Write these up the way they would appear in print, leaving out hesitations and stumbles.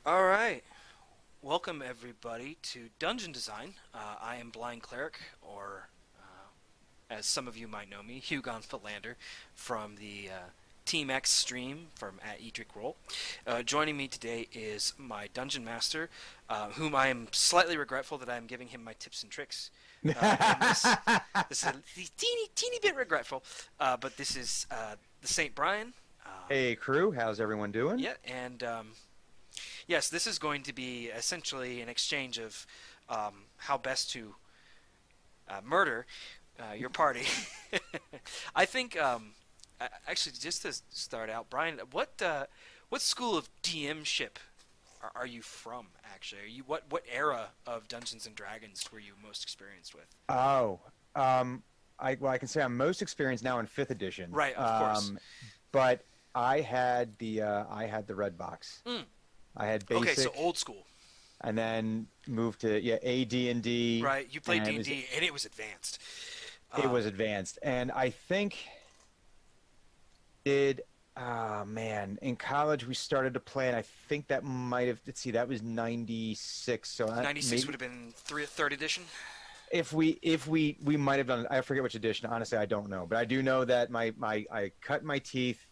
All right. Welcome, everybody, to Dungeon Design. I am Blind Cleric, or as some of you might know me, Hugon Philander, from the Team X stream from at EatDrinkRoll. Joining me today is my Dungeon Master, whom I am slightly regretful that I am giving him my tips and tricks. In this, this is a teeny bit regretful, but this is the Saint Brian. Hey crew, how's everyone doing? Yeah, and yes, this is going to be essentially an exchange of how best to murder your party. I think, actually, just to start out, Brian, what school of DM ship are you from? Actually, are you what era of Dungeons and Dragons were you most experienced with? Oh, um, I can say I'm most experienced now in fifth edition. Right, of course. But I had the red box. Mm. I had Okay, so basic, old school, and then moved to AD&D, right? You played and D and D, and it was advanced. it Um, was advanced. And I think did man, in college we started to play, and I think that might have, let's see, that was 96. So 96 would maybe have been third edition. if we might have done, I forget which edition. Honestly, I don't know, but I do know that my I cut my teeth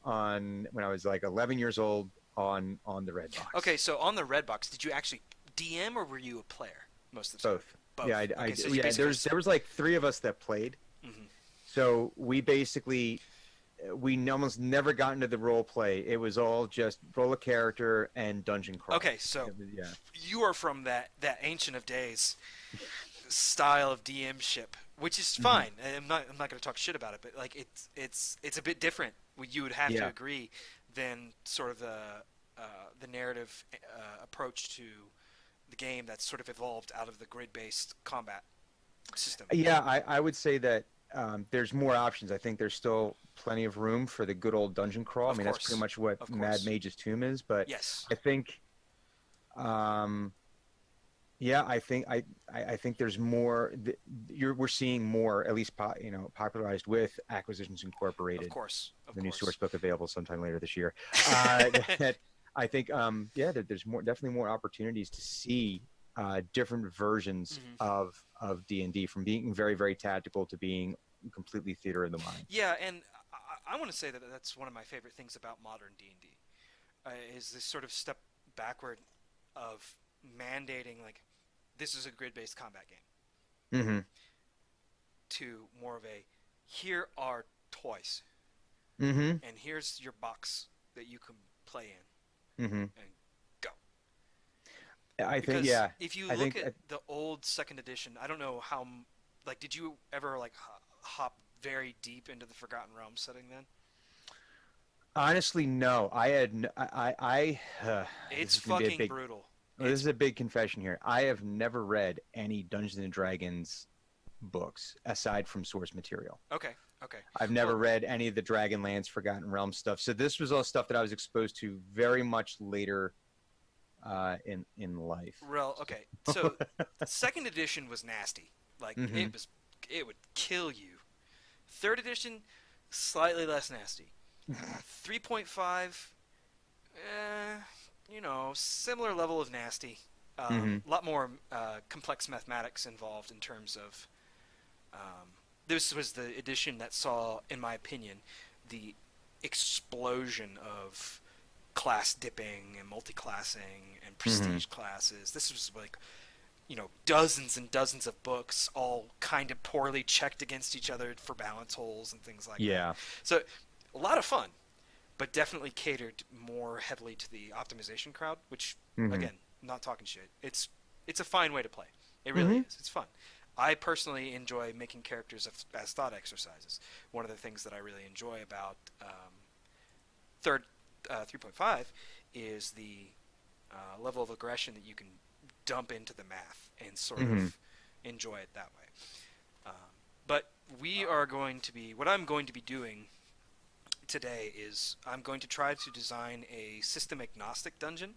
on when I was like 11 years old on the red Okay, box. so on the red box, did you actually DM or were you a player most of the time? Both. Yeah, Both. Okay, so you yeah. basically There was like three of us that played, mhm. so we basically we almost never got into the role play. It was all just roll a character and dungeon crawl. Okay, so Yeah. you are from that ancient of days style of DM ship, which is Hmm. fine. I'm not going to talk shit about it, but like it's a bit different. You would have to Yeah. agree than sort of the narrative approach to the game that's sort of evolved out of the grid-based combat system. Yeah, I would say that there's more options. I think there's still plenty of room for the good old dungeon crawl. I Of mean, that's pretty course, much what of Mad course. Mage's Tomb is. But Yes. I think, um, yeah, I think there's more. We're seeing more, at least popularized with Acquisitions Of Incorporated, course, of the new course. source book available sometime later this year. That I think, yeah, that there's definitely more opportunities to see different versions Hmm. of D&D, from being very, very tactical to being completely theater of the mind. Yeah, and I want to say that that's one of my favorite things about modern D&D, is this sort of step backward of mandating like this is a grid-based combat game Hmm. to more of a here are toys Hmm. and here's your box that you can play in Hmm. and go. I think, Because yeah, if you I look think, at the old second edition, I don't know how like did you ever like hop very deep into the Forgotten Realms setting then? honestly, no. I had, this It's is going to be a fucking big, brutal. well, this It's is a big confession here. I have never read any Dungeons and Dragons books aside from source material. okay, okay. I've Well, never read any of the Dragonlance Forgotten Realms stuff. So this was all stuff that I was exposed to very much later in life. real okay. So second edition was nasty. Like Hmm. it would kill you. Third edition, slightly less nasty. 3.5, similar level of nasty. Hmm. A lot more complex mathematics involved in terms of. This was the edition that saw, in my opinion, the explosion of class dipping and multi-classing and Hmm. prestige classes. This was like dozens and dozens of books all kind of poorly checked against each other for balance holes and things like that. Yeah. So a lot of fun, but definitely catered more heavily to the optimization crowd, which Hmm. again, not talking shit. It's a fine way to play. It really Hmm. is. It's fun. I personally enjoy making characters as thought exercises. One of the things that I really enjoy about third 3.5 is the level of aggression that you can dump into the math and sort Hmm. of enjoy it that way. Um, but we are going to be, what I'm going to be doing today is I'm going to try to design a system agnostic dungeon.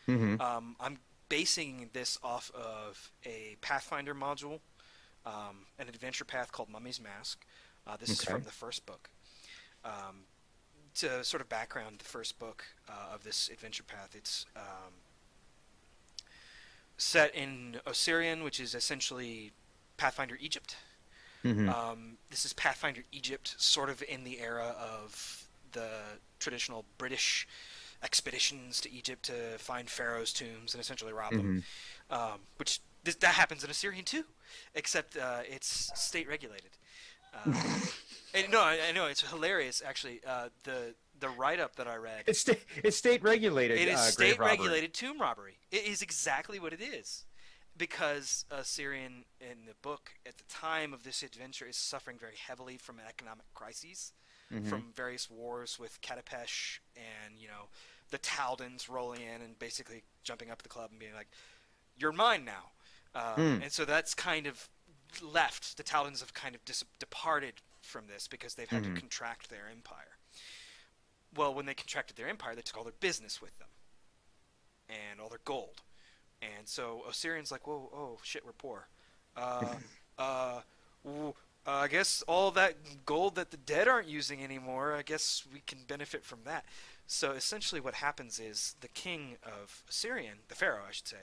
Hmm. I'm basing this off of a Pathfinder module, an adventure path called Mummy's Mask. This is Okay. from the first book. Um, to sort of background the first book of this adventure path, it's set in Osirian, which is essentially Pathfinder Egypt. Hmm. This is Pathfinder Egypt, sort of in the era of the traditional British expeditions to Egypt to find pharaohs' tombs and essentially rob them, Hmm. which that happens in Assyrian too, except it's state regulated. Um, and no, I know it's hilarious actually. The write up that I read, It's state regulated it is grave state robbery. regulated tomb robbery. It is exactly what it is, because Assyrian in the book at the time of this adventure is suffering very heavily from an economic crisis, Hmm. from various wars with Katapesh and the Taldans rolling in and basically jumping up at the club and being like, "You're mine now," Mm. and so that's kind of left. The Taldans have kind of departed from this because they've had to Hmm. contract their empire. Well, when they contracted their empire, they took all their business with them and all their gold. And so Osirian's like, whoa, oh shit, we're poor. Uh, uh, I guess all that gold that the dead aren't using anymore, I guess we can benefit from that. So essentially, what happens is the king of Assyrian, the pharaoh, I should say,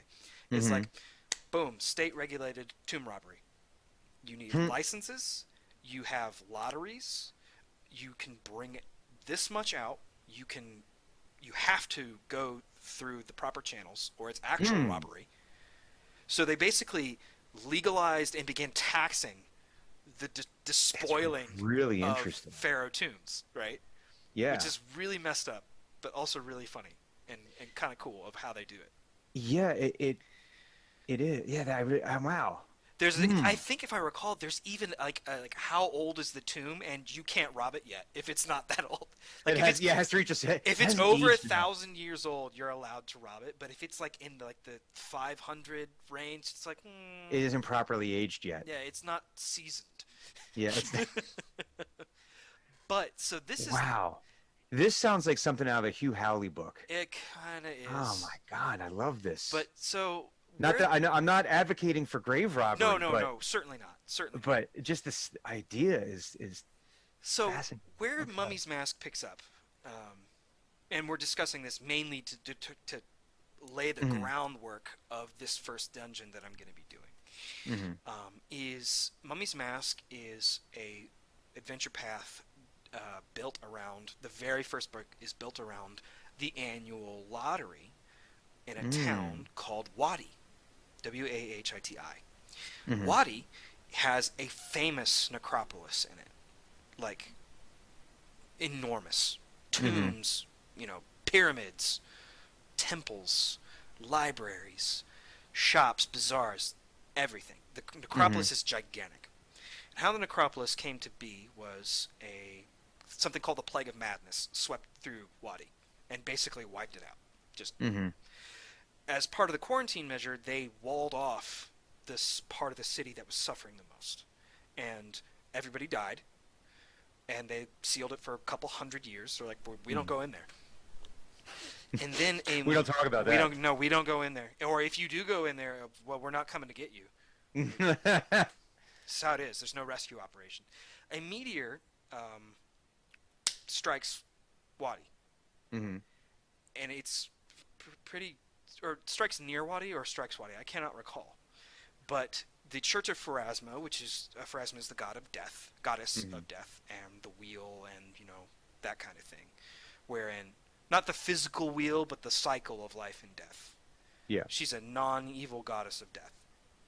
is Hmm. like, boom, state regulated tomb robbery. You need Hmm. licenses, you have lotteries, you can bring this much out, you can you have to go through the proper channels or it's actual Hmm. robbery. So they basically legalized and began taxing the That's despoiling really of interesting. pharaoh tombs, right? Which Yeah. is really messed up, but also really funny and kind of cool of how they do it. Yeah. It is. Yeah. Wow. I Hmm. think if I recall, there's even like how old is the tomb, and you can't rob it yet if it's not that old. It Like if has. it's Yeah. It has to reach a. if it's Hasn't over a aged enough. thousand years old, you're allowed to rob it. But if it's like in like the 500 range, it's like, It isn't properly aged yet. yeah, it's not seasoned. Yeah. It's. But so this is Wow. This sounds like something out of a Hugh Howley book. it, kind of Oh is. my God, I love this. But so Not where? that I know I'm not advocating for grave No, robbery, no, no, certainly not, certainly not. just this idea is So fascinating. where Okay. Mummy's Mask picks up, and we're discussing this mainly to lay the Hmm. groundwork of this first dungeon that I'm going to be doing. Hmm. Is Mummy's Mask is a adventure path built around the very first book is built around the annual lottery in a Mm. town called Wadi, Wahiti. Hmm. Wadi has a famous necropolis in it, like enormous Hmm. tombs, pyramids, temples, libraries, shops, bazaars, everything. The Hmm. necropolis is gigantic. How the necropolis came to be was a something called the Plague of Madness swept through Wadi and basically wiped it out. Just Hmm. as part of the quarantine measure, they walled off this part of the city that was suffering the most, and everybody died. And they sealed it for a couple hundred years. They're like, we don't Hmm. go in there. And then We don't talk about we that. don't no, we don't go in there. Or if you do go in there, well, we're not coming to get you. That's how it is. There's no rescue operation. A meteor strikes Wadi, Hmm. and it's pretty, or strikes near Wadi or strikes Wadi. I cannot recall. But the Church of Pharasma, which is Pharasma is the god of death, goddess Hmm. of death, and the wheel, and that kind of thing, wherein not the physical wheel, but the cycle of life and death. Yeah. She's a non-evil goddess of death,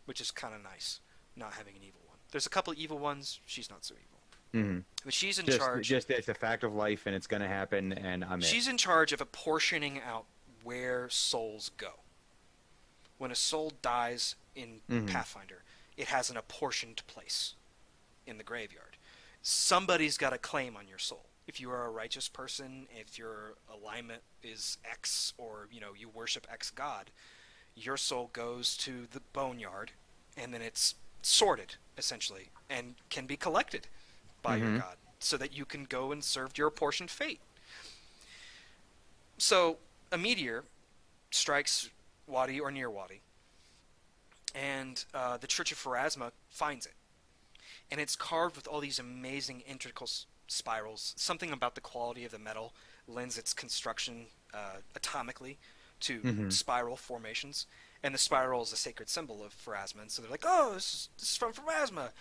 which is kind of nice, not having an evil one. There's a couple evil ones. She's not so evil, Hmm. but she's in Just charge. just it's a fact of life and it's going to happen and I'm it. She's in charge of apportioning out where souls go. When a soul dies in Hmm. Pathfinder, it has an apportioned place in the graveyard. Somebody's got a claim on your soul. If you are a righteous person, if your alignment is X, or you worship X god, your soul goes to the boneyard, and then it's sorted essentially and can be collected by your Hmm. god, so that you can go and serve your apportioned fate. So a meteor strikes Wadi or near Wadi, and the Church of Pharasma finds it, and it's carved with all these amazing integral spirals. Something about the quality of the metal lends its construction atomically to Hmm. spiral formations. And the spiral is a sacred symbol of Pharasma. And so they're like, oh, this is from Pharasma.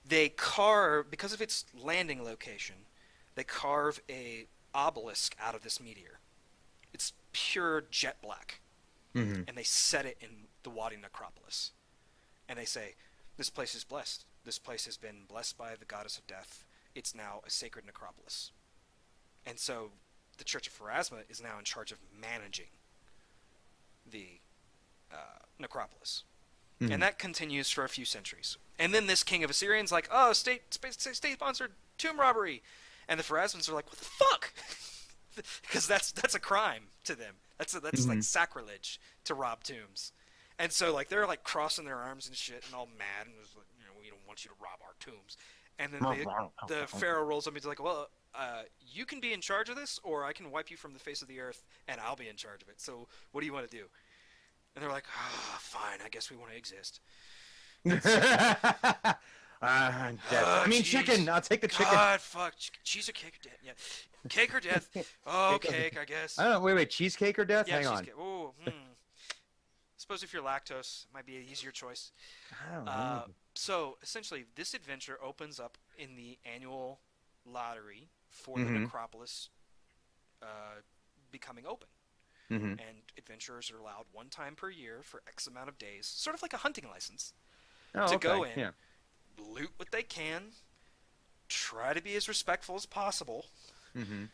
They carve, because of its landing location, they carve a obelisk out of this meteor. It's pure jet black. Hmm. And they set it in the Wadi Necropolis. And they say, this place is blessed. This place has been blessed by the goddess of death. It's now a sacred necropolis. And so the Church of Pharasma is now in charge of managing the necropolis. Hmm. And that continues for a few centuries. And then this king of Assyrians like, oh, state-sponsored tomb robbery. And the Pharasmans are like, what the fuck? Because that's a crime to them. That's Hmm. like sacrilege to rob tombs. And so like they're like crossing their arms and shit and all mad and was like, we don't want you to rob our tombs. And then the pharaoh rolls up and he's like, well, you can be in charge of this, or I can wipe you from the face of the earth and I'll be in charge of it. So what do you want to do? And they're like, fine, I guess we want to exist. And so, Death. I mean, cheese. chicken. I'll take the chicken. God, fuck, cheese or cake or death? Yeah, cake or death? Oh, cake, I guess. I don't know. Wait. Cheesecake or death? Yeah, Hang on. cheesecake. Ooh, Suppose if you're lactose, it might be an easier choice. I don't know. So essentially, this adventure opens up in the annual lottery for the Mhm. necropolis becoming open. Hmm. And adventurers are allowed one time per year for X amount of days, sort of like a hunting license, Oh, to okay. go in, Yeah. loot what they can, try to be as respectful as possible, Hmm.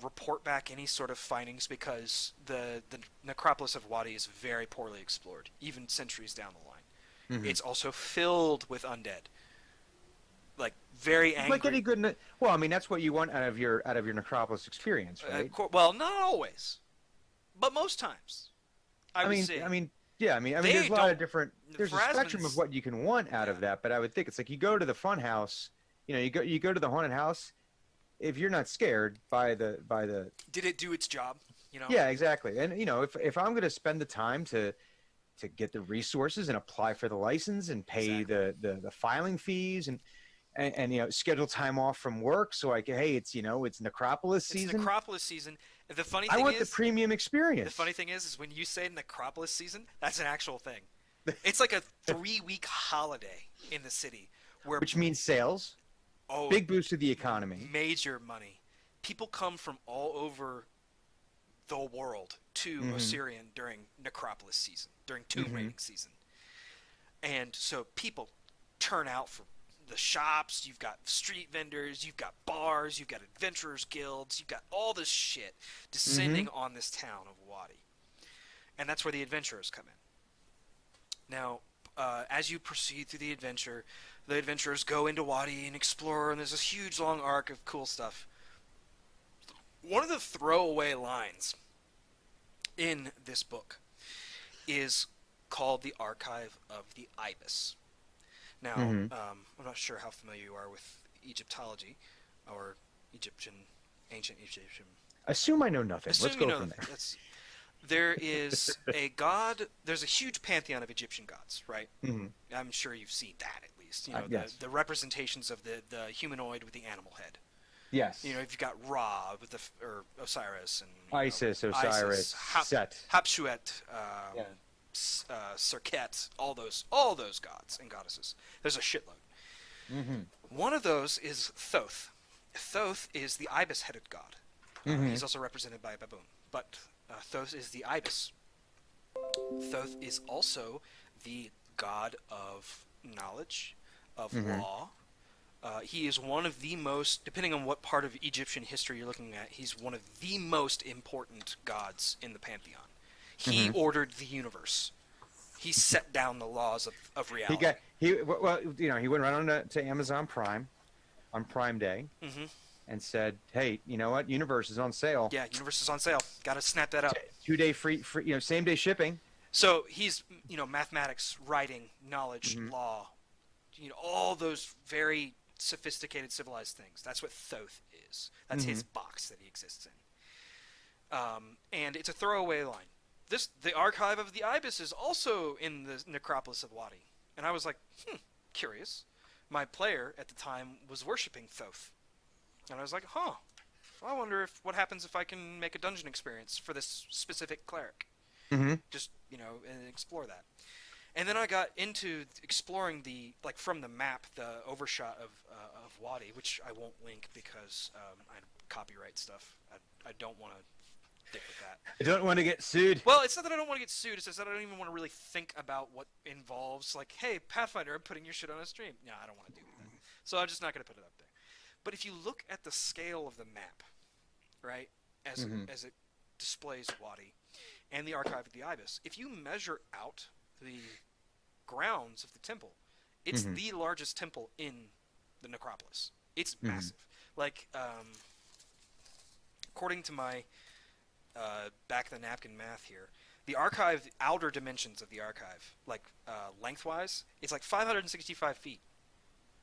report back any sort of findings because the necropolis of Wadi is very poorly explored, even centuries down the line. Hmm. It's also filled with undead, like very angry. Like any good. Well, I mean, that's what you want out of your necropolis experience, right? Well, not always, but most times. I would mean, say. yeah. They There's a lot don't- of different. There's a spectrum of Pharasmans- what you can want out of Yeah. that, but I would think it's like you go to the fun house. You go to the haunted house. If you're not scared by the Did it do its job? yeah, exactly. And if I'm going to spend the time to get the resources and apply for the license and pay Exactly. the filing fees and schedule time off from work so I can, hey, it's necropolis It's season. Necropolis season. The funny I thing want is, the premium experience. the funny thing is when you say Necropolis season, that's an actual thing. It's like a 3-week holiday in the city where Which means sales, oh, big boost to the economy. major money. People come from all over the world to Mhm. Osirian during Necropolis season, during tomb Mhm. raiding season. And so people turn out for the shops, you've got street vendors, you've got bars, you've got adventurers guilds, you've got all this shit descending on this town of Wadi. And that's where the adventurers come in. Now, as you proceed through the adventurers go into Wadi and explore, and there's this huge long arc of cool stuff. One of the throwaway lines in this book is called the Archive of the Ibis. Now, Mhm. I'm not sure how familiar you are with Egyptology or ancient Egyptian. Assume I know nothing. Assume Let's you go know from that. there. There is a god. There's a huge pantheon of Egyptian gods, right? Mhm. I'm sure you've seen that at least. Yes. The representations of the humanoid with the animal head. Yes. You've got Ra with or Osiris and Isis, Osiris, Set. Hapshuet, Yeah. Serket, all those gods and goddesses. There's a shitload. Mm-hmm. One of those is Thoth. Thoth is the ibis-headed god. Mhm. He's also represented by a baboon, but Thoth is the ibis. Thoth is also the god of knowledge, of Mhm. law. He is one of the most, depending on what part of Egyptian history you're looking at, he's one of the most important gods in the pantheon. He Mhm. ordered the universe. He set down the laws of reality. He went right on to Amazon Prime on Prime Day hmm and said, "Hey, you know what? Universe is on sale. Yeah, universe is on sale. Got to snap that up. 2-day free, same day shipping." So he's, mathematics, writing, knowledge, Mhm. law, all those very sophisticated, civilized things. That's what Thoth is. That's his box that he exists in. And it's a throwaway line. The Archive of the Ibis is also in the necropolis of Wadi. And I was like, curious. My player at the time was worshipping Thoth. And I was like, huh. I wonder if what happens if I can make a dungeon experience for this specific cleric. Mm-hmm. Just and explore that. And then I got into exploring the like from the map, the overshot of Wadi, which I won't link because I copyright stuff. I don't want to stick with that. I don't want to get sued. Well, it's not that I don't want to get sued. It's just that I don't even want to really think about what involves like, hey, Pathfinder, I'm putting your shit on a stream. No, I don't want to do that. So I'm just not going to put it up there. But if you look at the scale of the map, right, as it displays Wadi and the Archive of the Ibis, if you measure out the grounds of the temple, it's the largest temple in the necropolis. It's massive. Like, according to my back of the napkin math here, the archive, the outer dimensions of the archive, like lengthwise, it's like 565 feet.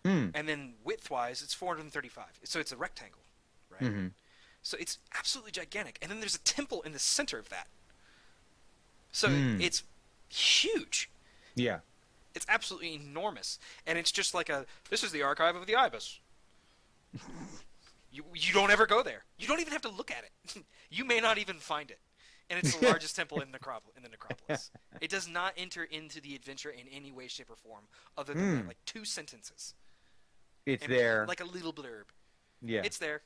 And then widthwise, it's 435. So it's a rectangle, right? So it's absolutely gigantic. And then there's a temple in the center of that. So it's huge. Yeah. It's absolutely enormous. And it's just like this is the Archive of the Ibis. You don't ever go there. You don't even have to look at it. You may not even find it. And it's the largest temple in the necropolis. It does not enter into the adventure in any way, shape, or form other than like 2 sentences. It's And there. like a little blurb. Yeah. It's there.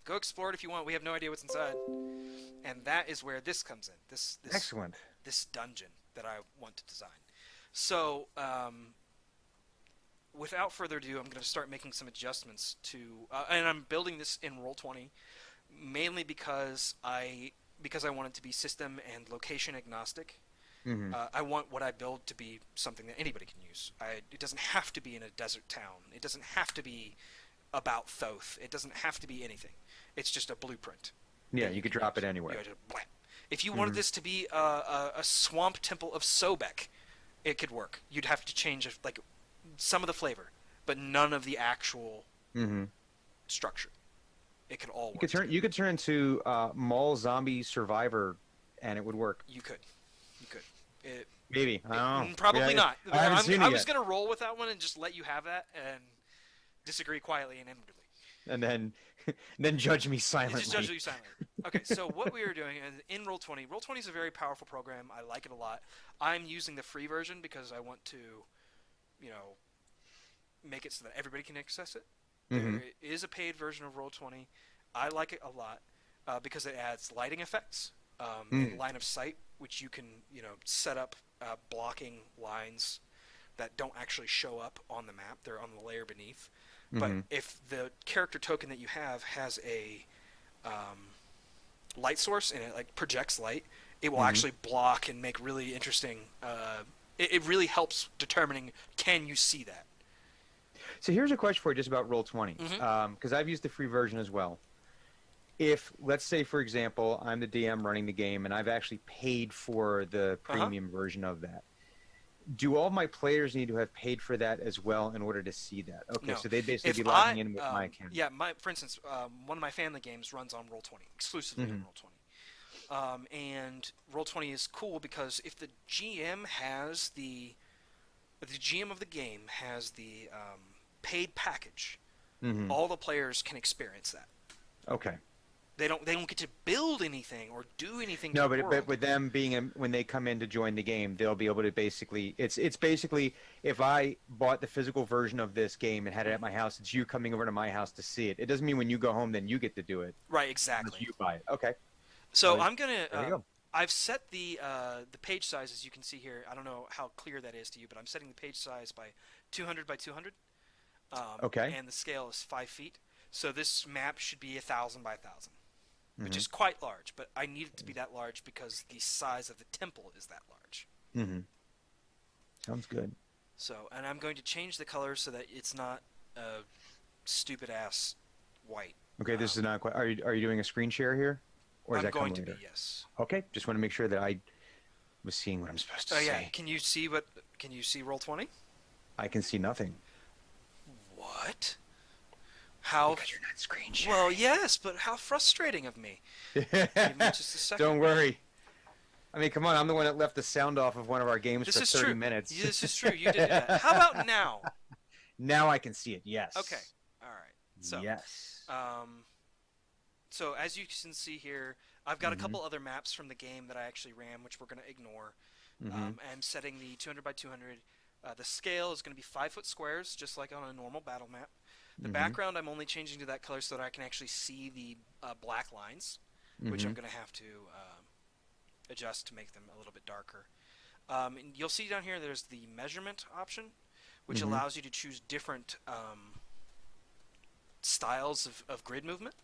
Go explore it if you want. We have no idea what's inside. And that is where this comes in. This Excellent. This dungeon that I want to design. So, without further ado, I'm going to start making some adjustments to, and I'm building this in Roll20, mainly because I want it to be system and location agnostic. I want what I build to be something that anybody can use. It doesn't have to be in a desert town. It doesn't have to be about Thoth. It doesn't have to be anything. It's just a blueprint. Yeah, you could drop it anywhere. If you wanted this to be a swamp temple of Sobek, it could work. You'd have to change like some of the flavor, but none of the actual structure. It could all work. You could turn into Mall Zombie Survivor, and it would work. You could. Maybe. I don't know. Probably not. I haven't seen it I was yet. going to roll with that one and just let you have that and disagree quietly and inwardly. And then judge me silently. Just judge you silently. Okay, so what we are doing in Roll20, Roll20 is a very powerful program. I like it a lot. I'm using the free version because I want to, make it so that everybody can access it. There is a paid version of Roll20. I like it a lot because it adds lighting effects, and line of sight, which you can, set up blocking lines that don't actually show up on the map. They're on the layer beneath. But if the character token that you have has a light source and it like projects light, it will actually block and make really interesting. It really helps determining, can you see that? So here's a question for you just about Roll20, because I've used the free version as well. If, let's say, for example, I'm the DM running the game and I've actually paid for the premium version of that, do all my players need to have paid for that as well in order to see that? Okay, No. so they'd basically If be logging in with my account. Yeah, for instance, one of my family games runs on Roll20, exclusively on Roll20. And Roll20 is cool because if the GM has the GM of the game has the paid package, all the players can experience that. Okay. They don't get to build anything or do anything. No, to the but world. with them being when they come in to join the game, they'll be able to basically it's basically if I bought the physical version of this game and had it at my house, it's you coming over to my house to see it. It doesn't mean when you go home then you get to do it. Right, exactly. Unless you buy it. Okay. So Well, I'm gonna. there you go. I've set the page size, as you can see here. I don't know how clear that is to you, but I'm setting the page size by 200 by 200. Okay. And the scale is 5 feet. So this map should be 1,000 by 1,000, which is quite large. But I need it to be that large because the size of the temple is that large. Sounds good. So, and I'm going to change the color so that it's not a stupid ass white. Okay, this is not quite. Are you doing a screen share here, or is I'm that going coming to later? be, yes. Okay, just want to make sure that I was seeing what I'm supposed to Oh yeah. say. Can you see Roll20? I can see nothing. What? How? Because you're not screen sharing. Well, yes, but how frustrating of me. Give me just a second. Don't worry. I mean, come on, I'm the one that left the sound off of one of our games This for is 30 true. minutes. This is true. You did that. How about now? Now I can see it, yes. Okay. All right. So yes. Um, so as you can see here, I've got a Mm-hmm. couple other maps from the game that I actually ran, which we're going to ignore. Mm-hmm. I'm setting the 200 by 200. The scale is going to be 5-foot squares, just like on a normal battle map. The Mm-hmm. background I'm only changing to that color so that I can actually see the black lines, which Mm-hmm. I'm going to have to adjust to make them a little bit darker. And you'll see down here there's the measurement option, which Mm-hmm. allows you to choose different styles of grid movement.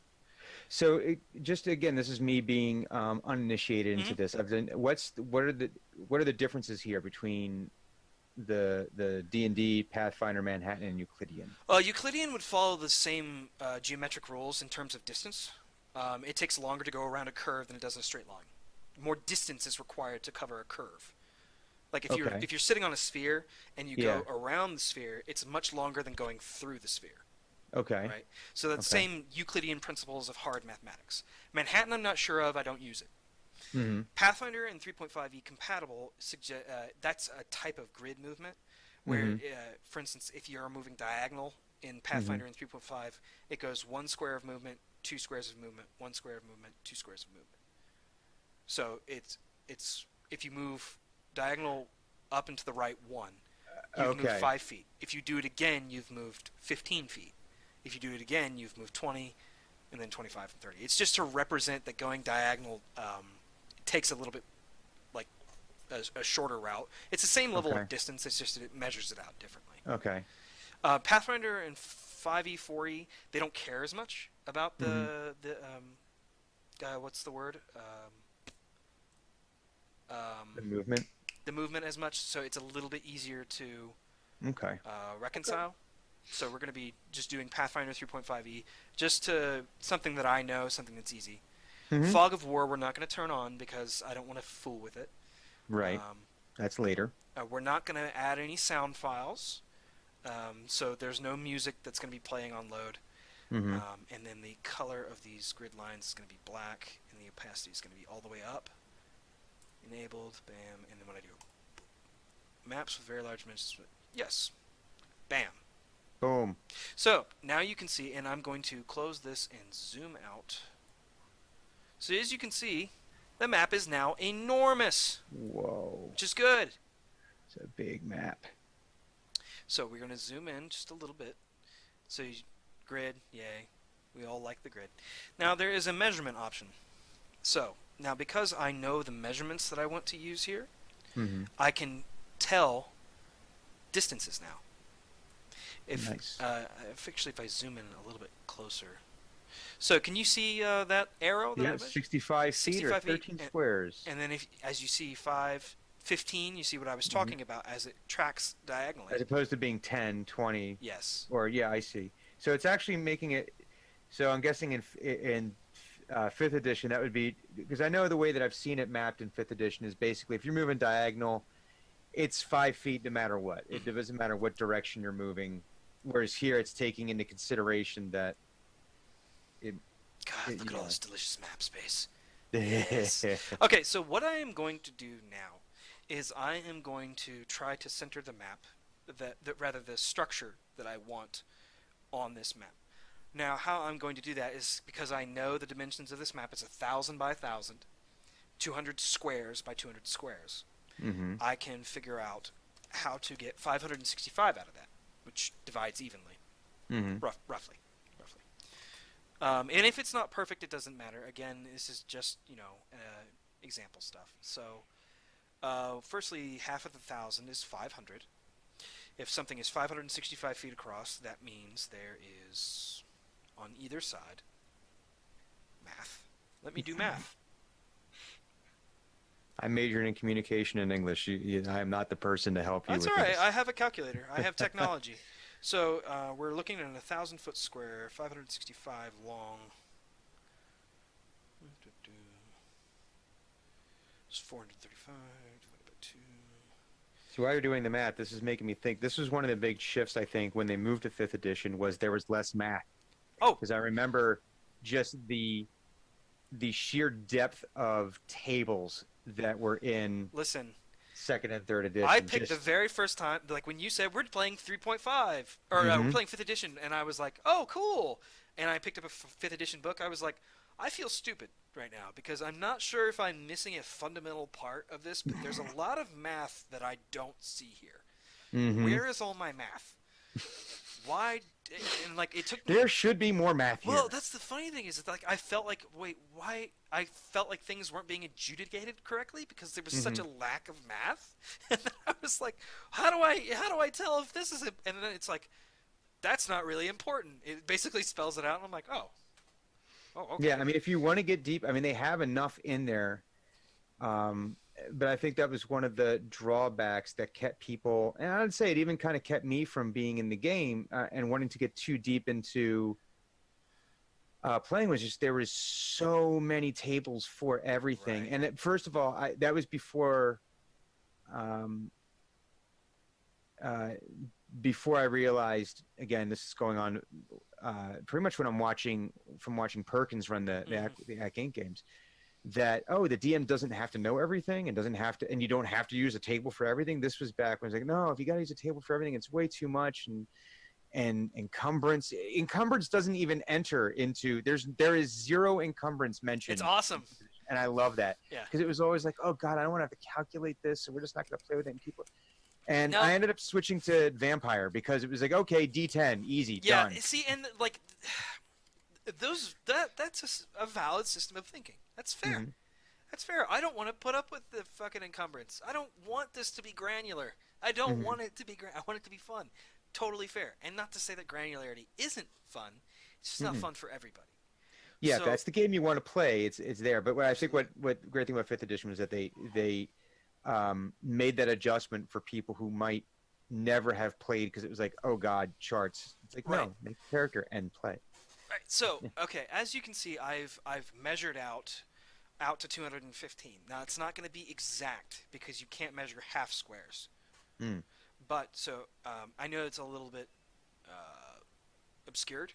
So just again, this is me being uninitiated Mm-hmm. into this. What are the differences here between the D&D, Pathfinder, Manhattan, and Euclidean? Euclidean would follow the same geometric rules in terms of distance. It takes longer to go around a curve than it does in a straight line. More distance is required to cover a curve. Like Okay. if you're sitting on a sphere and you Yeah. go around the sphere, it's much longer than going through the sphere. Okay. Right? So that's the Okay. same Euclidean principles of hard mathematics. Manhattan, I'm not sure of. I don't use it. Mm-hmm. Pathfinder and 3.5e compatible that's a type of grid movement where, Mm-hmm. for instance, if you're moving diagonal in Mm-hmm. Pathfinder and 3.5, it goes one square of movement, two squares of movement, one square of movement, two squares of movement. So it's if you move diagonal up and to the right one, you've moved Okay. 5 feet. If you do it again, you've moved 15 feet. If you do it again, you've moved 20, and then 25 and 30. It's just to represent that going diagonal takes a little bit like a shorter route. It's the same level Okay. of distance. It's just that it measures it out differently. Okay. Pathfinder and 5e, 4e, they don't care as much about Mm-hmm. the what's the word The um, movement. the movement as much. So it's a little bit easier to Okay. reconcile. So we're going to be just doing Pathfinder 3.5e, just to something that I know, something that's easy. Mm-hmm. Fog of War we're not going to turn on because I don't want to fool with it. Right. Um, That's later. we're not going to add any sound files, so there's no music that's going to be playing on load. Mm-hmm. And then the color of these grid lines is going to be black, and the opacity is going to be all the way up. Enabled, bam, and then when I do maps with very large dimensions, yes, bam. Boom. So now you can see, and I'm going to close this and zoom out. So as you can see, the map is now enormous, Whoa. which is good. It's a big map. So we're going to zoom in just a little bit. So grid, yay. We all like the grid. Now there is a measurement option. So now because I know the measurements that I want to use here, Mm-hmm. I can tell distances now. Nice. If I zoom in a little bit closer. So can you see that arrow that I Yeah, mentioned? 65 feet or 65 feet, 13 squares. and then if as you see 15, you see what I was Mhm. talking about as it tracks diagonally. As opposed to being 10, 20, Yes. or yeah, I see. So it's actually making it. So I'm guessing in fifth edition that would be because I know the way that I've seen it mapped in fifth edition is basically if you're moving diagonal, it's 5 feet no matter what. It Mhm. doesn't matter what direction you're moving. Whereas here it's taking into consideration that it, God, you look at all know. this delicious map space. Yes. Okay, so what I am going to do now is I am going to try to center the map, rather the structure that I want on this map. Now, how I'm going to do that is because I know the dimensions of this map is 1,000 by 1,000, 200 squares by 200 squares. Mm-hmm. I can figure out how to get 565 out of that, which divides evenly, Mm-hmm. roughly. And if it's not perfect, it doesn't matter. Again, this is just example stuff. So, firstly, half of 1,000 is 500. If something is 565 feet across, that means there is on either side math. Let me do math. I majored in communication and English. I am not the person to help you That's with all right. this. I have a calculator. I have technology. So we're looking at a 1,000-foot square, 565 long. It's 435 divided by 2. So while you're doing the math, this is making me think. This was one of the big shifts, I think, when they moved to fifth edition was there was less math. Oh, Because I remember just the sheer depth of tables that were in listen. second and third I edition. picked the Just very first time, like when you said we're playing 3.5 or we're hmm playing fifth edition, and I was like, oh, cool. And I picked up a fifth edition book. I was like, I feel stupid right now because I'm not sure if I'm missing a fundamental part of this, but there's a lot of math that I don't see here. hmm Where is all my math? Why? And like it took me. There should be more math Well, here. that's the funny thing is that like I felt like wait, why? I felt like things weren't being adjudicated correctly because there was such hmm a lack of math, and then I was like, how do I tell if this is a? And then it's like that's not really important. It basically spells it out, and I'm like, oh, Yeah, okay, I mean, if you want to get deep, I mean, they have enough in there. Um, but I think that was one of the drawbacks that kept people, and I'd say it even kind of kept me from being in the game and wanting to get too deep into playing was just there was so many tables for everything. right, And first of all, that was um, uh, before I realized, again, this is going on pretty much when I'm watching Perkins run hmm the Hack Inc. games that the DM doesn't have to know everything and doesn't have to and you don't have to use a table for everything. This was back when I was like, no, if you got to use a table for everything, it's way too much and encumbrance doesn't even enter into there is zero encumbrance it's mentioned, awesome. and I love that Yeah. because it was always like, oh god, I don't want to have to calculate this, so we're just not going to play with it. And people and Now, I ended up switching to vampire because it was like, okay, D10 easy yeah. done. See, and like that's a valid system of thinking. That's fair. hmm That's fair. I don't want to put up with the fucking encumbrance. I don't want this to be granular. I don't hmm want it to be. I want it to be fun. Totally fair. And not to say that granularity isn't fun. It's just not hmm fun for everybody. Yeah, if So that's the game you want to play, it's there. But what I think absolutely what great thing about fifth edition was that they made that adjustment for people who might never have played because it was like, oh god, charts. It's like right. no, make a character and play. Right. So Yeah. okay, as you can see, I've measured out to 215. Now it's not going to be exact because you can't measure half squares. Mm. But so I know it's a little bit obscured,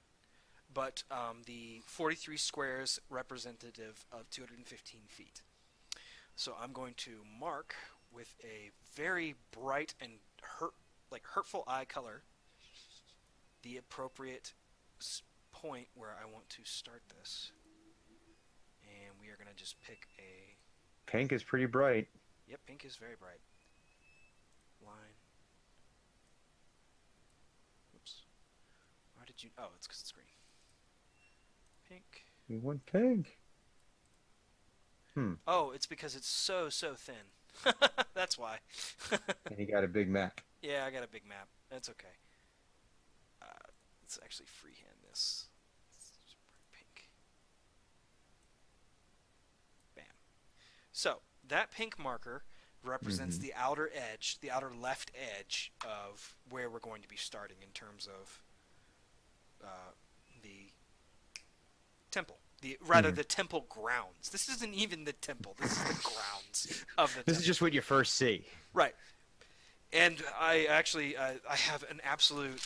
but the 43 squares representative of 215 feet. So I'm going to mark with a very bright and hurtful eye color the appropriate point where I want to start this. And we are going to just pick a. Pink is pretty bright. Yep, pink is very bright. Line. Oops. Why did you. Oh, it's because it's green. Pink. You want pink? Hmm. Oh, it's because it's so thin. That's why. And you got a big map. Yeah, I got a big map. That's okay. Uh, let's actually freehand this. Pink. Bam. So that pink marker represents hmm the outer edge, the outer left edge of where we're going to be starting in terms of the temple. hmm The temple grounds. This isn't even the temple. This is the grounds of the This is temple. just what you first see. Right. And I actually I have an absolute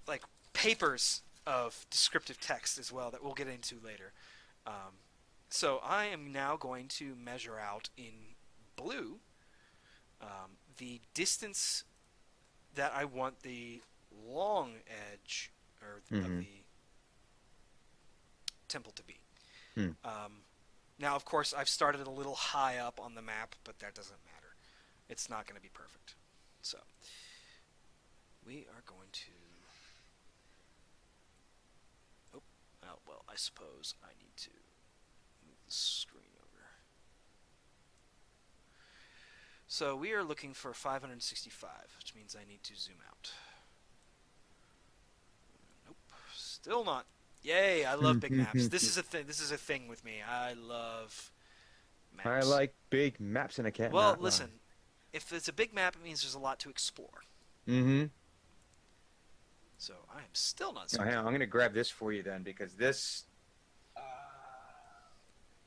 like papers of descriptive text as well that we'll get into later. Um, so I am now going to measure out in blue the distance that I want the long edge of hmm the temple to be. Hmm. Now, of course, I've started a little high up on the map, but that doesn't matter. It's not going to be perfect. So we are going to. Oh, well, I suppose I need to move the screen over. So we are looking for 565, which means I need to zoom out. Nope, still not. Yay! I love big maps. This is a thing. This is a thing with me. I love I maps. like big maps and I can't Well, not lie. listen. If it's a big map, it means there's a lot to explore. Mm-hmm. So I am still not Oh, zoomed hang in. on, I'm going to grab this for you then because this.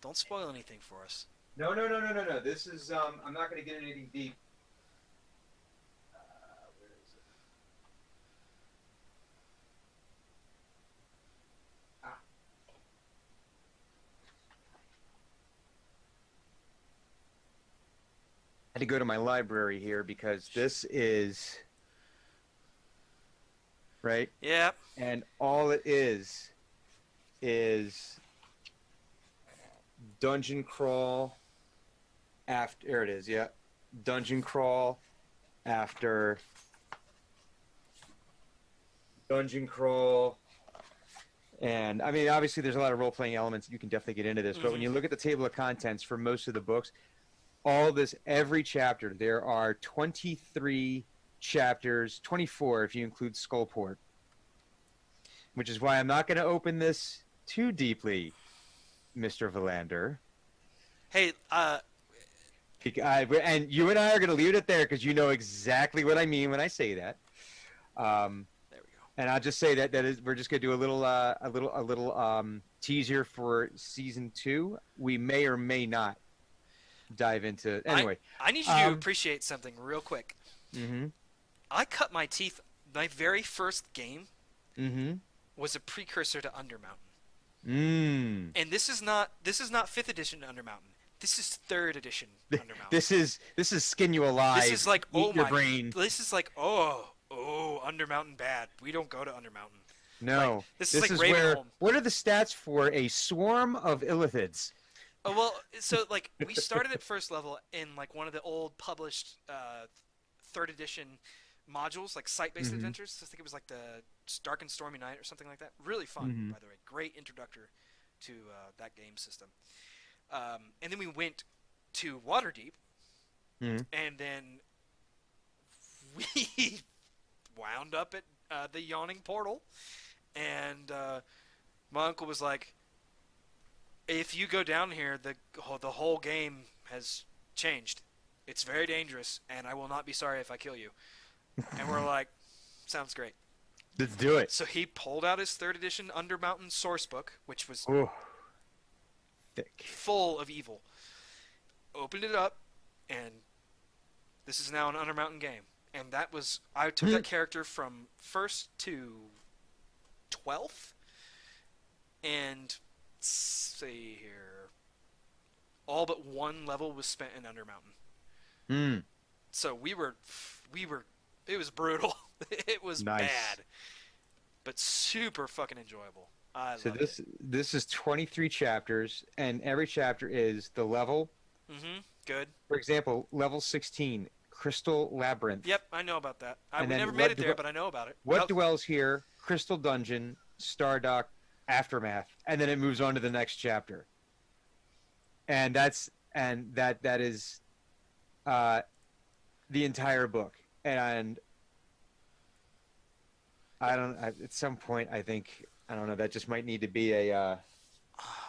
Don't spoil anything for us. No. This is I'm not going to get anything deep. Where is it? Ah. to go to my library here because this is right, Yeah. and all it is dungeon crawl after. There it is. Yeah, dungeon crawl after dungeon crawl. And I mean, obviously, there's a lot of role playing elements. You can definitely get into this, but when you look at the table of contents for most of the books, all this, every chapter, there are 23 chapters, 24 if you include Skullport, which is why I'm not going to open this too deeply, Mr. Valander. Hey, And you and I are going to leave it there because you know exactly what I mean when I say that. there we go. And I'll just say we're just going to do a little teaser for season 2. We may or may not dive into anyway. I need you to appreciate something real quick. Mm-hmm. I cut my teeth. My very first game Mm-hmm. was a precursor to Undermountain. Mm. And this is not 5th edition Undermountain. This is 3rd edition Undermountain. This is skin you alive. This is like eat your brain. This is like Undermountain bad. We don't go to Undermountain. No, Like, this is like where. Ravenholm. What are the stats for a swarm of illithids? Oh well, so like we started at first level in like one of the old published 3rd edition modules, like site-based adventures. I think it was like the Dark and Stormy Night or something like that. Really fun, by the way. Great introductor to that game system. And then we went to Waterdeep, and then we wound up at the Yawning Portal, and my uncle was like, if you go down here, the whole game has changed. It's very dangerous, and I will not be sorry if I kill you. And we're like, sounds great. Let's do it. So he pulled out his 3rd edition Undermountain source book, which was thick, full of evil. Opened it up, and this is now an Undermountain game. And that was, I took that character from 1st to 12th, and let's see here, all but one level was spent in Undermountain. So we were, it was brutal. It was nice. bad, but super fucking enjoyable. So this is 23 chapters, and every chapter is the level. Good. For example, level 16, Crystal Labyrinth. Yep, I know about that. We And then never made it there, but I know about it. What dwells here? Crystal Dungeon, Stardock, Aftermath, and then it moves on to the next chapter. And that is the entire book. And at some point, I think, I don't know, that just might need to be a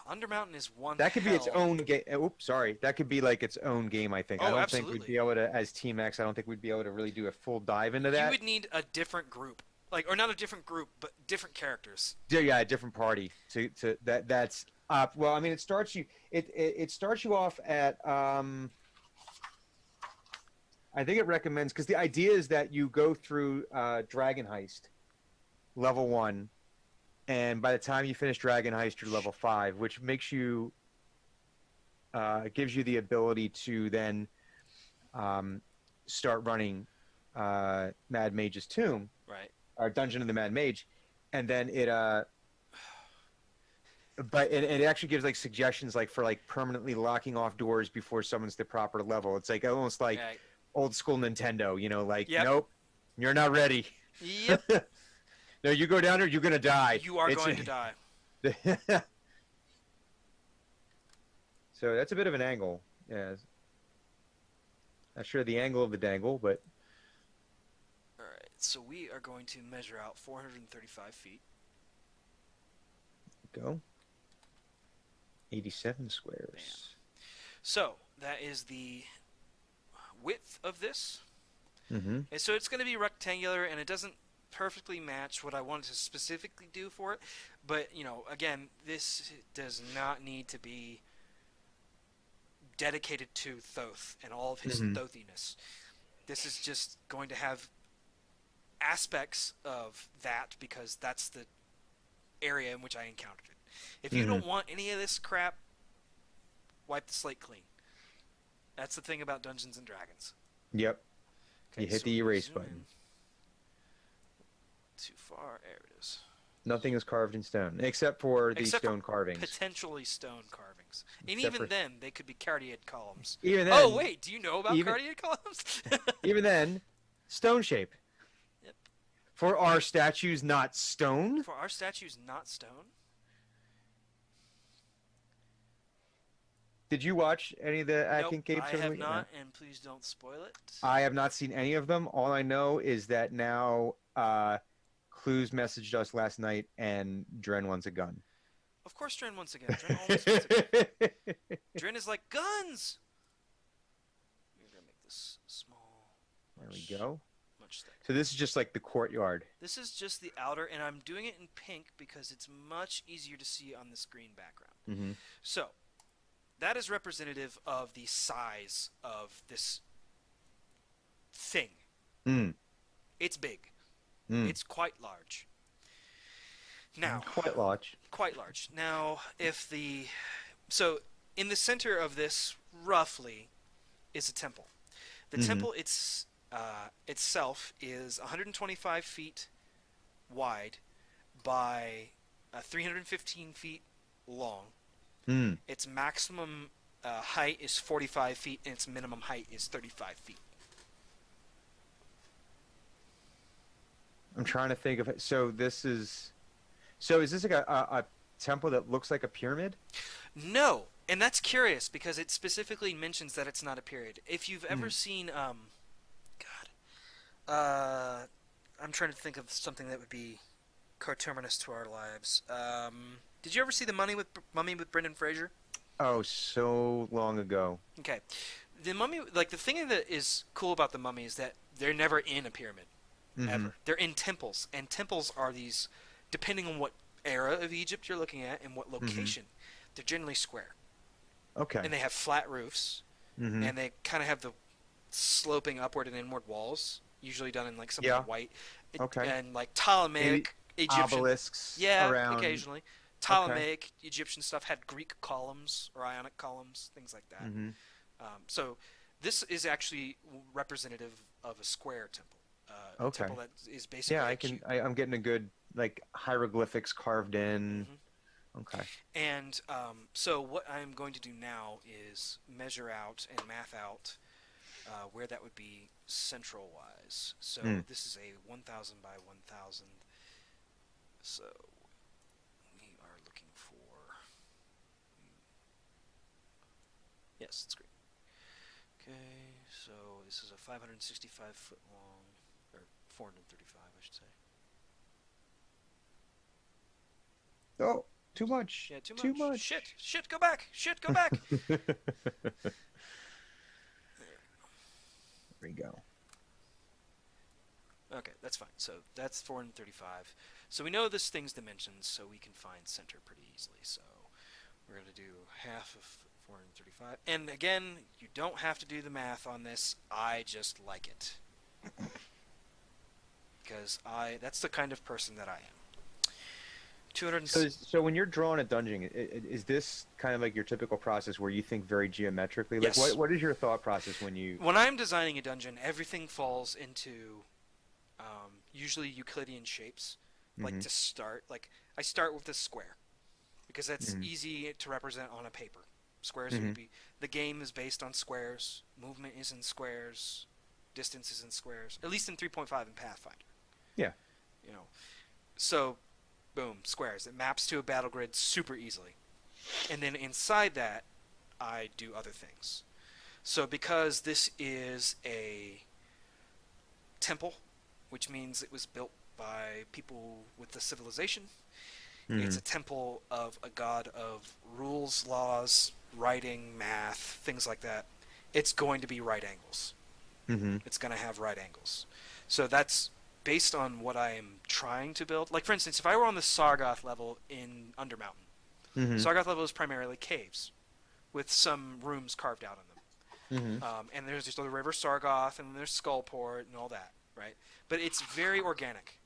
Undermountain is one. that could be its own game. Oops, sorry. That could be like its own game, I think. I don't think we'd be able to, as Team X, I don't think we'd be able to really do a full dive into that. You would need a different group. Like, or not a different group, but different characters. Yeah, a different party to that's well, I mean, it starts you off at I think it recommends, because the idea is that you go through Dragon Heist level 1, and by the time you finish Dragon Heist, you're level 5, which makes you gives you the ability to then start running Mad Mage's Tomb, Right. or Dungeon of the Mad Mage, and then it it actually gives like suggestions like for like permanently locking off doors before someone's the proper level. It's like almost like old school Nintendo, you know, like nope, you're not ready. Yep. No, you go down there, you're gonna die. You are going to die. So that's a bit of an angle. Yeah. Not sure the angle of the dangle, but All right. So we are going to measure out 435 feet. go. 87 squares. Bam. So that is the width of this. And so it's going to be rectangular, and it doesn't perfectly match what I wanted to specifically do for it. But, you know, again, this does not need to be dedicated to Thoth and all of his Thothiness. This is just going to have aspects of that because that's the area in which I encountered it. If you don't want any of this crap, wipe the slate clean. That's the thing about Dungeons and Dragons. Yep. You Okay, hit so the we're gonna erase zoom in button. too far. There it is. Nothing is carved in stone except for the Except for stone carvings. potentially stone carvings, and Except even for then, they could be cardiac columns. even Oh then, wait, do you know about even cardiac columns? even then, stone shape. Yep. For our statues, not stone. For our statues, not stone. Did you watch any of the Nope, acting capes I over the have weekend? No. not, and please don't spoil it. I have not seen any of them. All I know is that now Clues messaged us last night and Dren wants a gun. Of course, Dren once again. Dren always wants a gun. Dren is like guns. We're gonna make this small. There we go. Much thicker. So this is just like the courtyard. This is just the outer, and I'm doing it in pink because it's much easier to see on this green background. Mm-hmm. So, that is representative of the size of this thing. Mm. It's big. Mm. It's quite large. Now, Quite large. quite large. Now, so in the center of this, roughly, is a temple. The Mhm. temple itself is 125 feet wide by 315 feet long. Mm. Its maximum height is 45 feet, and its minimum height is 35 feet. I'm trying to think of it. So is this like a temple that looks like a pyramid? No, and that's curious because it specifically mentions that it's not a period. If you've ever Mm. seen, I'm trying to think of something that would be coterminous to our lives. Did you ever see the Mummy with Brendan Fraser? Oh, so long ago. Okay, the Mummy, like the thing that is cool about the Mummy is that they're never in a pyramid, Mhm. ever. They're in temples, and temples are these, depending on what era of Egypt you're looking at and what location, they're generally square, Okay. and they have flat roofs, Mhm. and they kind of have the sloping upward and inward walls, usually done in like something Yeah. white, Okay. and like Ptolemaic Egyptian. Obelisks Yeah, around. occasionally. Ptolemaic Egyptian stuff had Greek columns or Ionic columns, things like that. Mhm. So this is actually representative of a square temple. A Okay. temple that is basically Yeah, a I can. cube. I'm getting a good like hieroglyphics carved in. Mhm. Okay. And so what I'm going to do now is measure out and math out where that would be central-wise. So Mm. this is a 1,000 by 1,000. So we are looking for... Yes, it's great. Okay, so this is a 565 foot long, or 435, I should say. Oh, too much. Yeah, too much. Too much. Shit, go back. Shit, go back. There we go. Okay, that's fine. So that's 435. So we know this thing's dimensions, so we can find center pretty easily. So we're going to do half of 435. And again, you don't have to do the math on this. I just like it. Because that's the kind of person that I am. 200. So when you're drawing a dungeon, is this kind of like your typical process where you think very geometrically? Like, Yes. what is your thought process when you? When I'm designing a dungeon, everything falls into usually Euclidean shapes. Like Mhm. to start, like I start with a square because that's Mhm. easy to represent on a paper. Squares Mhm. would be the game is based on squares. Movement is in squares. Distance is in squares. At least in 3.5 in Pathfinder. Yeah. You know, so boom, squares. It maps to a battle grid super easily. And then inside that, I do other things. So because this is a temple, which means it was built by people with the civilization, it's Mhm. a temple of a god of rules, laws, writing, math, things like that. It's going to be right angles. Mhm. It's going to have right angles. So that's based on what I am trying to build. Like, for instance, if I were on the Sargoth level in Undermountain, Mhm. Sargoth level is primarily caves with some rooms carved out on them. Mhm. And there's just the River Sargoth, and there's Skullport, and all that, right? But it's very organic.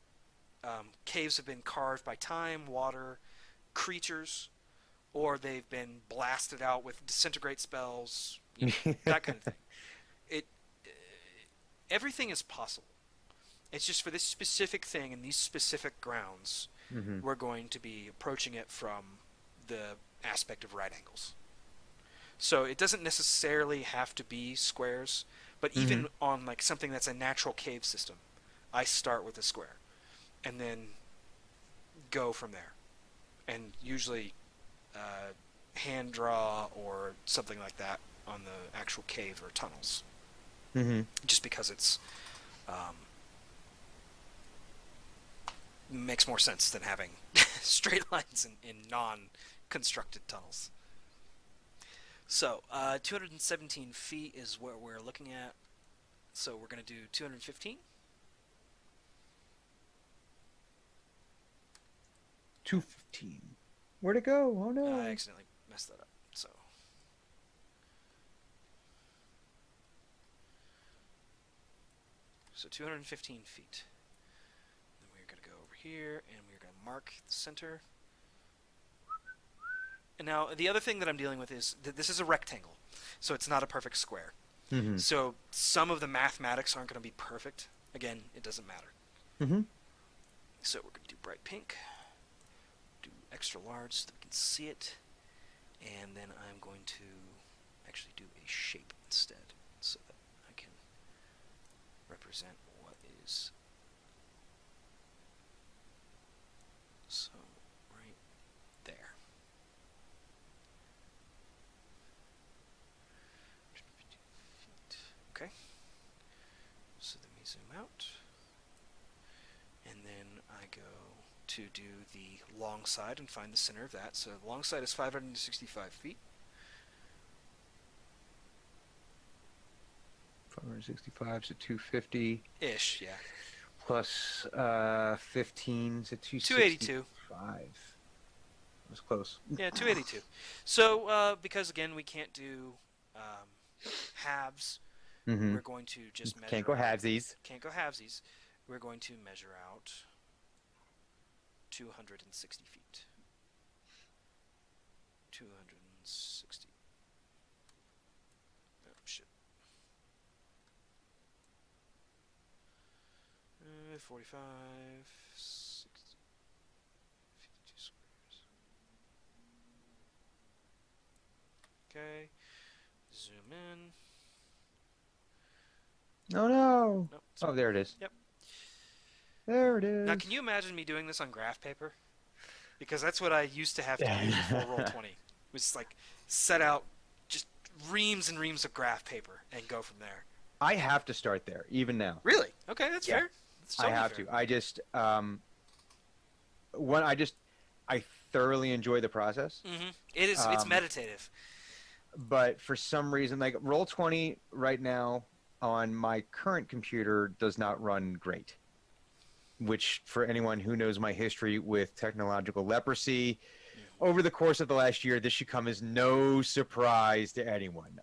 Caves have been carved by time, water, creatures, or they've been blasted out with disintegrate spells, that kind of thing. It everything is possible. It's just for this specific thing and these specific grounds, Hmm. we're going to be approaching it from the aspect of right angles. So it doesn't necessarily have to be squares, but Hmm. even on like something that's a natural cave system, I start with a square and then go from there. And usually hand draw or something like that on the actual cave or tunnels, Hmm. just because it's um, makes more sense than having straight lines in non-constructed tunnels. So 217 feet is what we're looking at. So we're going to do 215. 215. Where'd it go? Oh I no. accidentally messed that up. So 215 feet. Then we're going to go over here and we're going to mark the center. And now the other thing that I'm dealing with is that this is a rectangle, so it's not a perfect square. Hmm. So some of the mathematics aren't going to be perfect. Again, it doesn't matter. Hmm. So we're going to do bright pink, do extra large so that we can see it, and then I'm going to actually do a shape instead so that I can represent what is. So right there. Okay. So then we zoom out. And then I go to do the long side and find the center of that. So the long side is 565 feet. 565, so 250 Ish, yeah. plus 15, so 282. 265. That was close. Yeah, 282. So, because again, we can't do halves, Hmm. we're going to just Can't measure go out. halvesies. Can't go halvesies. We're going to measure out 260 feet. 260. Oh, shit. 45, 60, 52 squares. Okay. Zoom in. Oh no. Nope. Oh, there it is. Yep. There it Now, is. can you imagine me doing this on graph paper? Because that's what I used to have to do before Roll 20. Was like set out just reams and reams of graph paper and go from there. I have to start there, even now. Really? Okay, that's Yeah, fair. That's I totally have fair. to. When I thoroughly enjoy the process. It is. It's Um, meditative. but for some reason, like Roll 20 right now on my current computer does not run great. Which, for anyone who knows my history with technological leprosy, over the course of the last year, this should come as no surprise to anyone.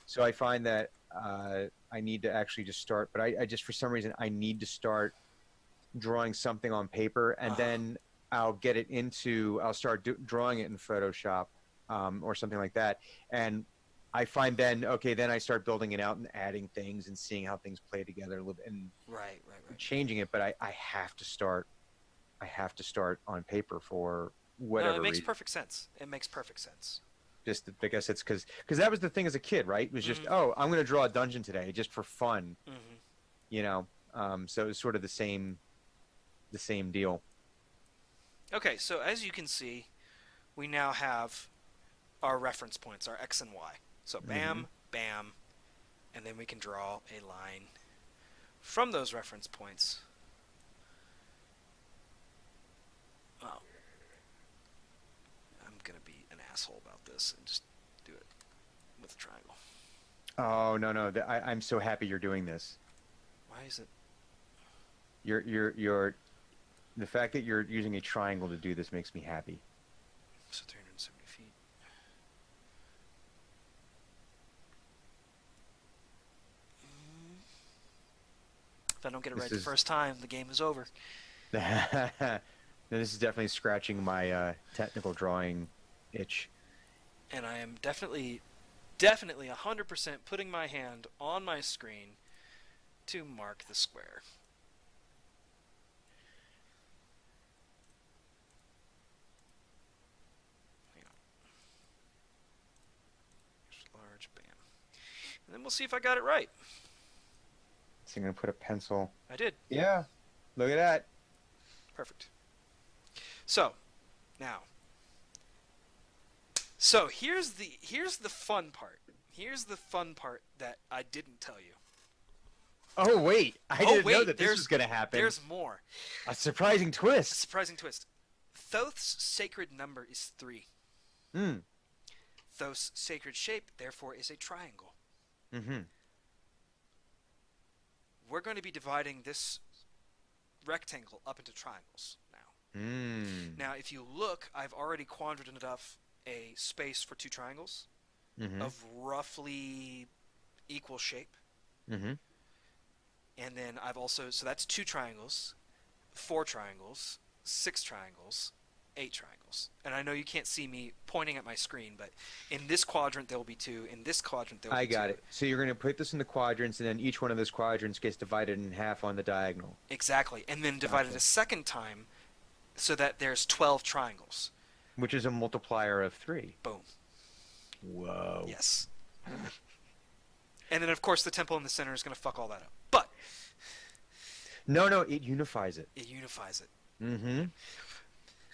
So I find that I need to actually just start, but I just, for some reason, I need to start drawing something on paper, and Uh-huh. then I'll start drawing it in Photoshop or something like that. And I find then, okay, then I start building it out and adding things and seeing how things play together a little bit and Right, right, right. changing it. But I have to start. I have to start on paper for No, it whatever makes reason. perfect sense. It makes perfect sense. Just I guess it's because that was the thing as a kid, right? It was just, Mm-hmm. oh, I'm going to draw a dungeon today just for fun, Mm-hmm. you know. So it was sort of the same deal. Okay, so as you can see, we now have our reference points, our X and Y. So Hmm. bam, bam, and then we can draw a line from those reference points. Oh, I'm gonna be an asshole about this and just do it with a triangle. Oh no no! I'm so happy you're doing this. Why is it? You're the fact that you're using a triangle to do this makes me happy. So 370 feet. If I don't get it This right the is first time, the game is over. this is definitely scratching my technical drawing itch. And I am definitely definitely 100% putting my hand on my screen to mark the square. Hang on. Large, bam. And then we'll see if I got it right. So I'm gonna put a pencil. I did. Yeah. Look at that. Perfect. So, now. So here's the fun part. Here's the fun part that I didn't tell you. Oh wait, I didn't know that this there's- was gonna happen. There's more. A surprising A twist. surprising twist. Thoth's sacred number is 3. Hmm. Thoth's sacred shape, therefore, is a triangle. Mm-hmm. We're going to be dividing this rectangle up into triangles now. Mm. Now, if you look, I've already quadrated enough a space for 2 triangles Mm-hmm. of roughly equal shape. Mm-hmm. And then I've also, so that's 2 triangles, 4 triangles, 6 triangles, 8 triangles. And I know you can't see me pointing at my screen, but in this quadrant there will be 2, in this quadrant there will be 2. I got it. So you're gonna put this in the quadrants, and then each one of those quadrants gets divided in half on the diagonal. Exactly. And then divided Gotcha. a second time so that there's 12 triangles. Which is a multiplier of 3. Boom. Whoa. Yes. And then, of course, the temple in the center is going to fuck all that up. But No, it unifies it. it unifies it. Mm-hmm.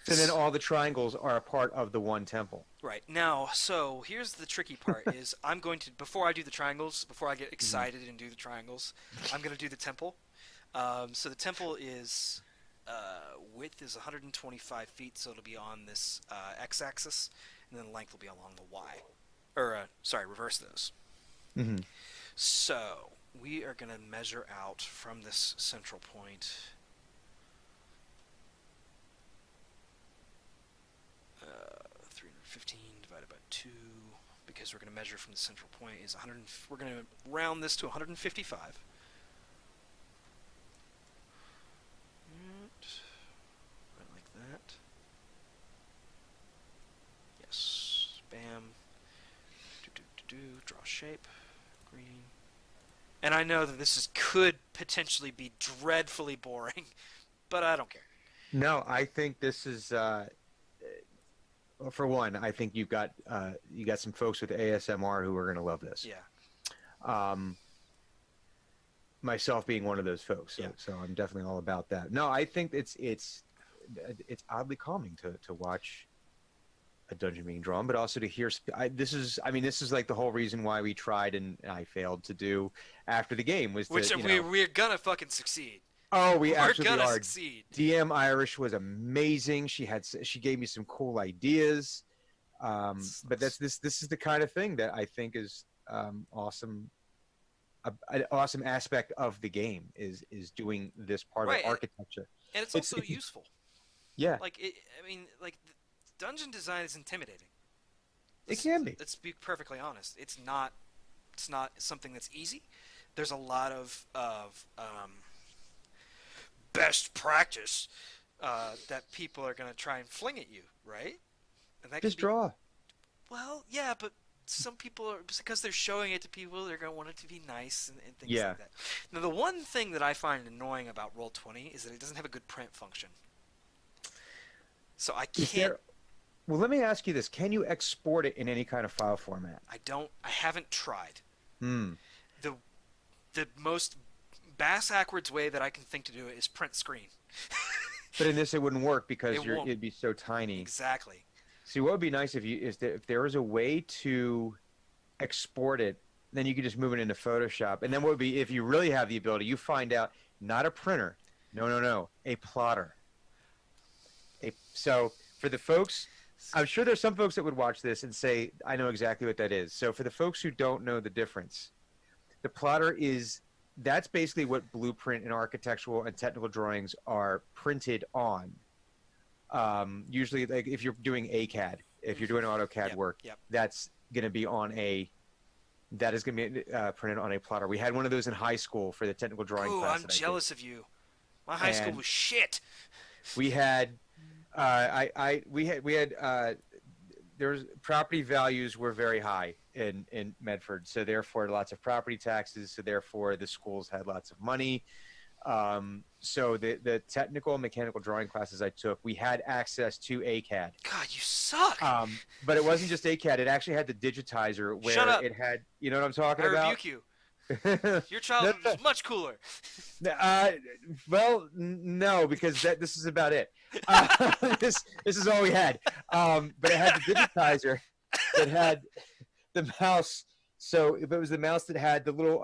So then all the triangles are a part of the one temple. Right. Now, so here's the tricky part is I'm going to, before I do the triangles, before I get excited and do the triangles, I'm going to do the temple. So the temple is, width is 125 feet, so it'll be on this x-axis, and then length will be along the y. Or, sorry, reverse those. Mm-hmm. So we are going to measure out from this central point. 315 divided by 2, because we're going to measure from the central point is 100. We're going to round this to 155. Right like that. Yes. Bam. Draw shape. Green. And I know that could potentially be dreadfully boring, but I don't care. No, I think this is. For one, I think you got some folks with ASMR who are going to love this. Yeah. Myself being one of those folks, so, Yeah. so I'm definitely all about that. No, I think it's oddly calming to watch a dungeon being drawn, but also to hear. This is like the whole reason why we tried and I failed to do after the game was Which we're gonna fucking succeed. Oh, we We're absolutely gonna are. succeed. DM Irish was amazing. She gave me some cool ideas. But this is the kind of thing that I think is awesome. An awesome aspect of the game is doing this part Right, of architecture. And it's also useful. Yeah, Dungeon design is intimidating. it can be. Let's be perfectly honest. It's not something that's easy. There's a lot of best practice that people are going to try and fling at you, right? And that Just draw. Well, yeah, but some people are, because they're showing it to people, they're going to want it to be nice and things Yeah. like that. Now, the one thing that I find annoying about Roll20 is that it doesn't have a good print function. So I can't. Well, let me ask you this: can you export it in any kind of file format? I haven't tried. Hmm. The most bass-ackwards way that I can think to do it is print screen. But in this, it wouldn't work because It won't. it'd be so tiny. Exactly. See, what would be nice if there was a way to export it, then you could just move it into Photoshop. And then what would be, if you really have the ability, you find out not a printer, no, a plotter. So for the folks, I'm sure there's some folks that would watch this and say, I know exactly what that is. So for the folks who don't know the difference, the plotter that's basically what blueprint and architectural and technical drawings are printed on. Usually, like if you're doing ACAD, if you're doing AutoCAD work, that's going to be printed on a plotter. We had one of those in high school for the technical drawing class. I'm jealous of you. My high school was shit. We had, there's property values were very high in Medford. So therefore, lots of property taxes. So therefore, the schools had lots of money. So the technical and mechanical drawing classes I took, we had access to ACAD. God, you suck. But it wasn't just ACAD. It actually had the digitizer Shut where up. it had, you know what I'm talking I about? rebuke you. No, Your childhood was much cooler. uh, well, no, because this is about it. This is all we had. But it had the digitizer that had the mouse. So if it was the mouse that had the little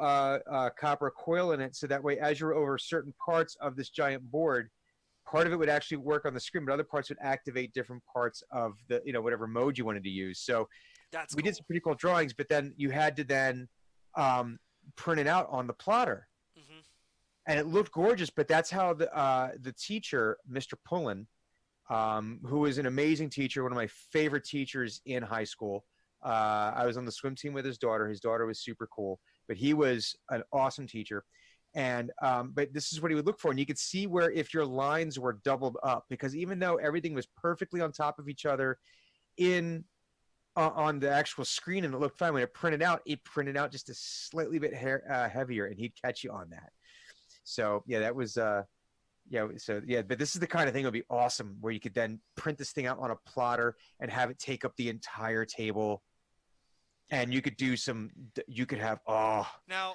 copper coil in it, so that way, as you're over certain parts of this giant board, part of it would actually work on the screen, but other parts would activate different parts of the, whatever mode you wanted to use. So That's we cool. did some pretty cool drawings, but then you had to then print it out on the plotter, Hmm. and it looked gorgeous. But that's how the teacher, Mr. Pullen, who was an amazing teacher, one of my favorite teachers in high school. I was on the swim team with his daughter. His daughter was super cool, but he was an awesome teacher. And but this is what he would look for, and you could see where if your lines were doubled up, because even though everything was perfectly on top of each other in on the actual screen and it looked fine, when it printed out just a slightly bit heavier, and he'd catch you on that. So yeah, that was yeah, so yeah, but this is the kind of thing that would be awesome where you could then print this thing out on a plotter and have it take up the entire table, and you could do some. You could have Now,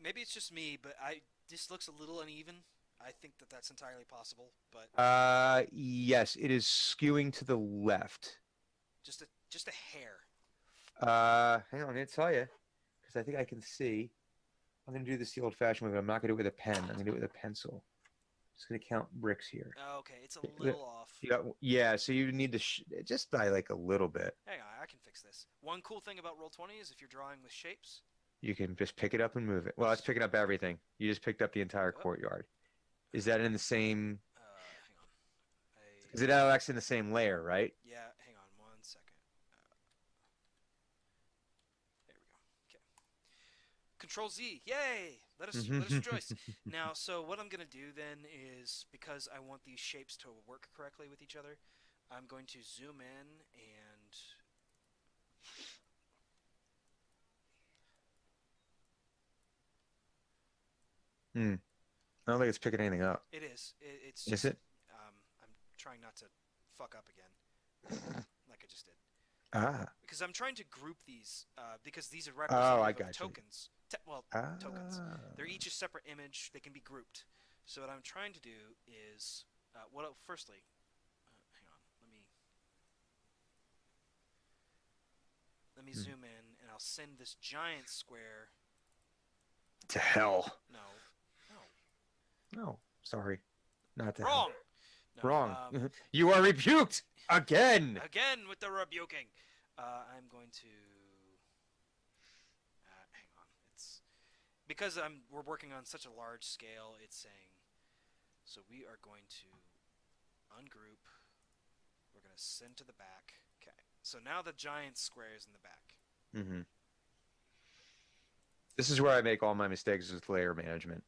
maybe it's just me, but this looks a little uneven. I think that's entirely possible, but yes, it is skewing to the left. just a hair. Hang on, I'm gonna tell you because I think I can see. I'm gonna do this the old-fashioned way, but I'm not gonna do it with a pen. I'm gonna do it with a pencil. Just gonna count bricks here. Okay, it's a little off. Yeah, so you need to just by like a little bit. Hang on, I can fix this. One cool thing about Roll20 is if you're drawing with shapes. You can just pick it up and move it. Well, it's picking up everything. You just picked up the entire courtyard. Is that in the same? Hang on. Is it actually in the same layer, right? Yeah, hang on 1 second. There we go. Okay. Control Z. Yay! Let us rejoice. Now, so what I'm gonna do then is, because I want these shapes to work correctly with each other, I'm going to zoom in and I don't think it's picking anything up. it is. It's Is just, it? I'm trying not to fuck up again, like I just did. Ah. Because I'm trying to group these, because these are Oh, I representative got of you. tokens. Tokens. Ah. They're each a separate image. They can be grouped. So what I'm trying to do is, firstly, hang on. Let me zoom in, and I'll send this giant square. To hell. No. No, sorry, not to Wrong. hell. No, Wrong. You are rebuked again. Again with the rebuking. I'm going to. Hang on. It's because we're working on such a large scale. It's saying. So we are going to ungroup. We're going to send to the back. Okay. So now the giant square is in the back. Mm-hmm. This is where I make all my mistakes with layer management.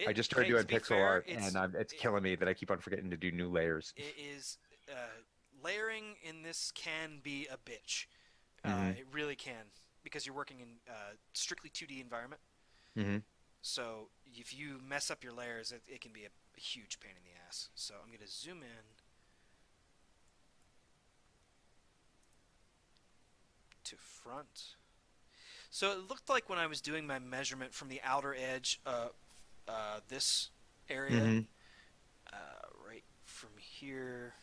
I just started doing pixel art, and it's killing me that I keep on forgetting to do new layers. It is layering in this can be a bitch. It really can, because you're working in strictly 2D environment. Mm-hmm. So if you mess up your layers, it can be a huge pain in the ass. So I'm going to zoom in to front. So it looked like when I was doing my measurement from the outer edge, this area, right from here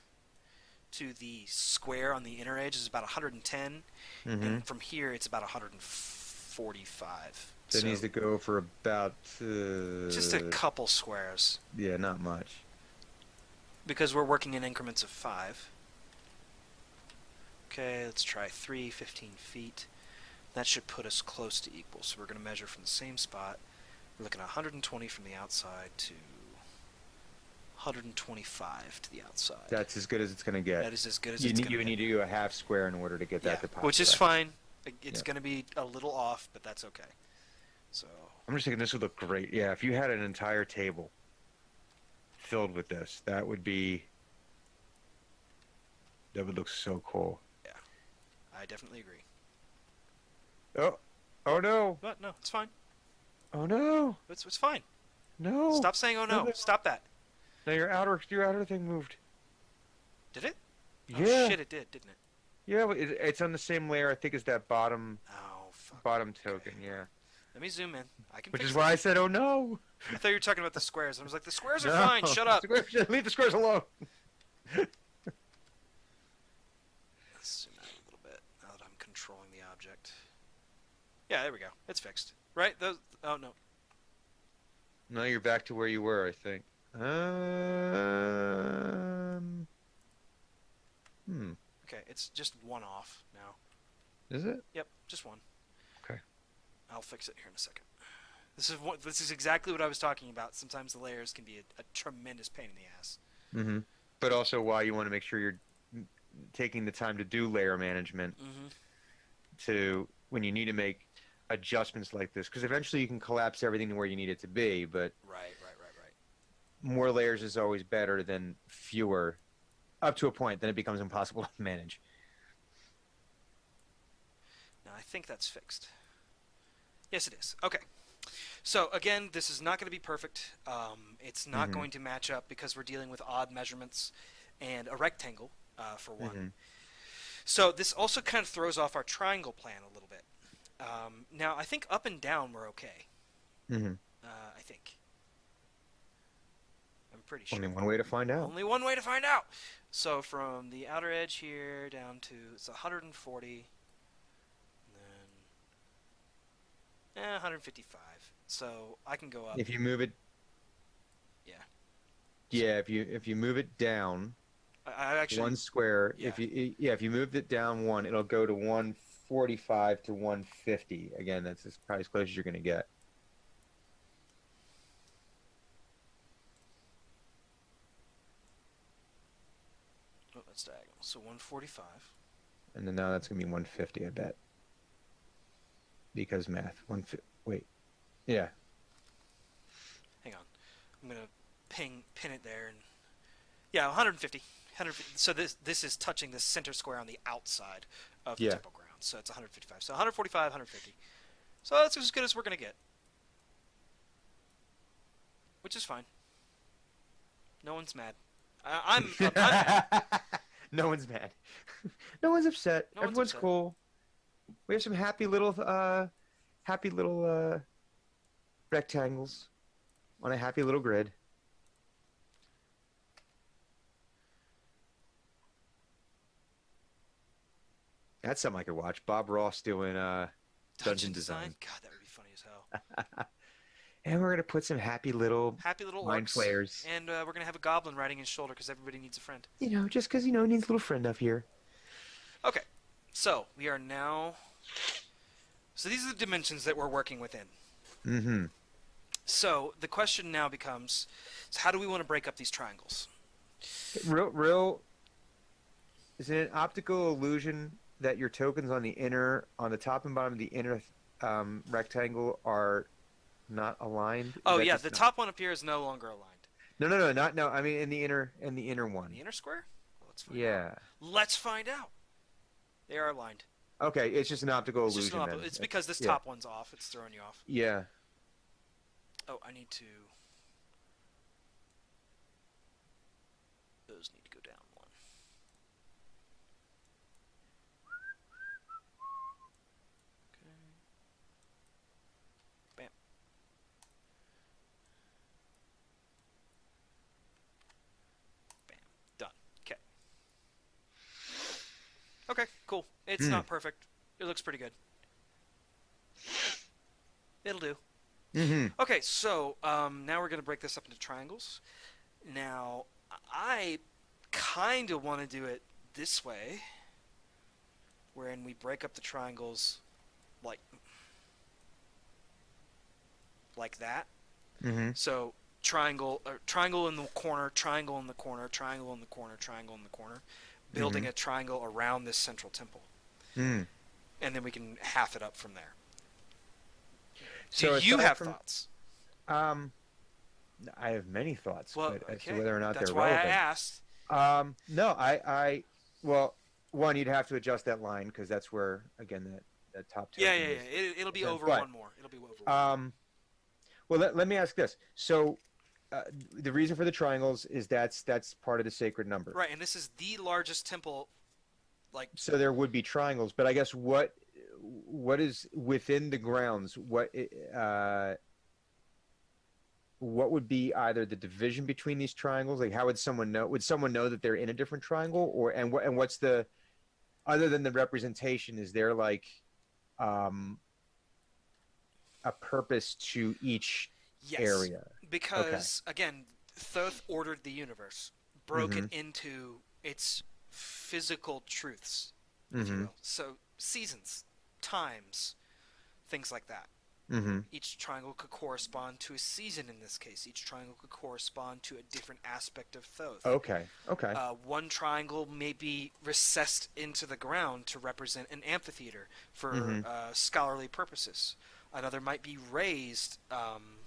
to the square on the inner edge is about 110, and from here it's about 145. So it needs to go for about just a couple squares. Yeah, not much. Because we're working in increments of 5. Okay, let's try 15 feet. That should put us close to equal. So we're going to measure from the same spot. We're looking at 120 from the outside to 125 to the outside. That's as good as it's going to get. That is as good as it's going to get. You need to do a half square in order to get that to pop. Which is fine. It's going to be a little off, but that's okay. So I'm just thinking this would look great. Yeah, if you had an entire table filled with this, that would look so cool. Yeah, I definitely agree. Oh, oh no, What? No, it's fine. oh no, It's fine. no, Stop saying oh no, no. no. Stop that. Now your outer thing moved. Did it? Oh Yeah, shit, it did, didn't it? yeah, but it's on the same layer, I think, as that bottom Oh fuck. bottom Okay. token. Yeah, Let me zoom in. I can which is fix why I this. said, oh no, I thought you were talking about the squares. I was like, the squares are no, fine. Shut up. leave the squares alone. Let's zoom out a little bit now that I'm controlling the object. Yeah, there we go. It's fixed. Right? Those. Oh no. No, you're back to where you were, I think. Hmm. Okay, it's just one off now. Is it? Yep, just one. Okay. I'll fix it here in a second. This is exactly what I was talking about. Sometimes the layers can be a tremendous pain in the ass. Mm-hmm. But also why you want to make sure you're taking the time to do layer management Mm-hmm. to when you need to make adjustments like this, because eventually you can collapse everything to where you need it to be, but Right. more layers is always better than fewer, up to a point. Then it becomes impossible to manage. Now I think that's fixed. Yes, it is. Okay. So again, this is not going to be perfect. It's not Mm-hmm. going to match up because we're dealing with odd measurements and a rectangle for one. Mm-hmm. So this also kind of throws off our triangle plan a little bit. Now I think up and down we're okay. Mm-hmm. I think. I'm pretty sure. Only one way to find out. Only one way to find out. So from the outer edge here down to it's 140, and then 155. So I can go up. If you move it, Yeah. yeah, if you move it down I actually. one square, Yeah. if you moved it down one, it'll go to 145 to 150. Again, that's probably as close as you're going to get. Oh, that's diagonal. So 145. And then now that's going to be 150, I bet. Because math. Wait. Yeah. Hang on. I'm gonna pin it there and yeah, 150. 150. So this is touching the center square on the outside of the Yeah. temple ground. So it's 155. So 145, 150. So that's as good as we're gonna get, which is fine. No one's mad. I'm mad. No one's mad. No one's upset. No one's Everyone's upset. cool. We have some happy little rectangles on a happy little grid. That's something I could watch. Bob Ross doing dungeon design. God, that would be funny as hell. And we're gonna put some happy little Happy little mind orcs. flayers. And we're gonna have a goblin riding his shoulder because everybody needs a friend. Just because he needs a little friend up here. Okay, so we are now. So these are the dimensions that we're working within. Mm-hmm. So the question now becomes, is how do we want to break up these triangles? Real. Is it an optical illusion that your tokens on the top and bottom of the inner rectangle are not aligned? Oh That yeah, just the not- top one up here is no longer aligned. No, not no. I mean in the inner one. The inner square? Well, let's find out. Yeah. Let's find out. They are aligned. Okay, it's just an optical It's just illusion. an Then. It's because this Yeah. top one's off. It's throwing you off. Yeah. Oh, I need to. Those need to go down one. Okay. Bam. Bam. Done. Okay. Okay, cool. It's not perfect. It looks pretty good. It'll do. Mm-hmm. Okay, so now we're going to break this up into triangles. Now, I kind of want to do it this way, wherein we break up the triangles like that. Mm-hmm. So triangle in the corner, triangle in the corner, triangle in the corner, triangle in the corner, building a triangle around this central temple, Mm. and then we can half it up from there. So Do you aside have from- thoughts? I have many thoughts, Well, but as to okay. whether or not That's they're why relevant. I asked. No, well, one, you'd have to adjust that line because that's where, again, the top Yeah, token yeah, yeah. is. It'll be So, over but one more. It'll be over one more. um, well, let me ask this. So the reason for the triangles is that's part of the sacred number. Right, and this is the largest temple. Like, So there would be triangles, but I guess what is within the grounds? What would be either the division between these triangles? Like, how would someone know? Would someone know that they're in a different triangle, or and what's the other than the representation? Is there like um, a purpose to each yes, area? Okay. because again, Thoth ordered the universe, broke it Mm-hmm. into its physical truths, if you Mm-hmm. will. So seasons, times, things like that. Mm-hmm. Each triangle could correspond to a season in this case. Each triangle could correspond to a different aspect of Thoth. Okay. Okay. One triangle may be recessed into the ground to represent an amphitheater for Mm-hmm. scholarly purposes. Another might be raised,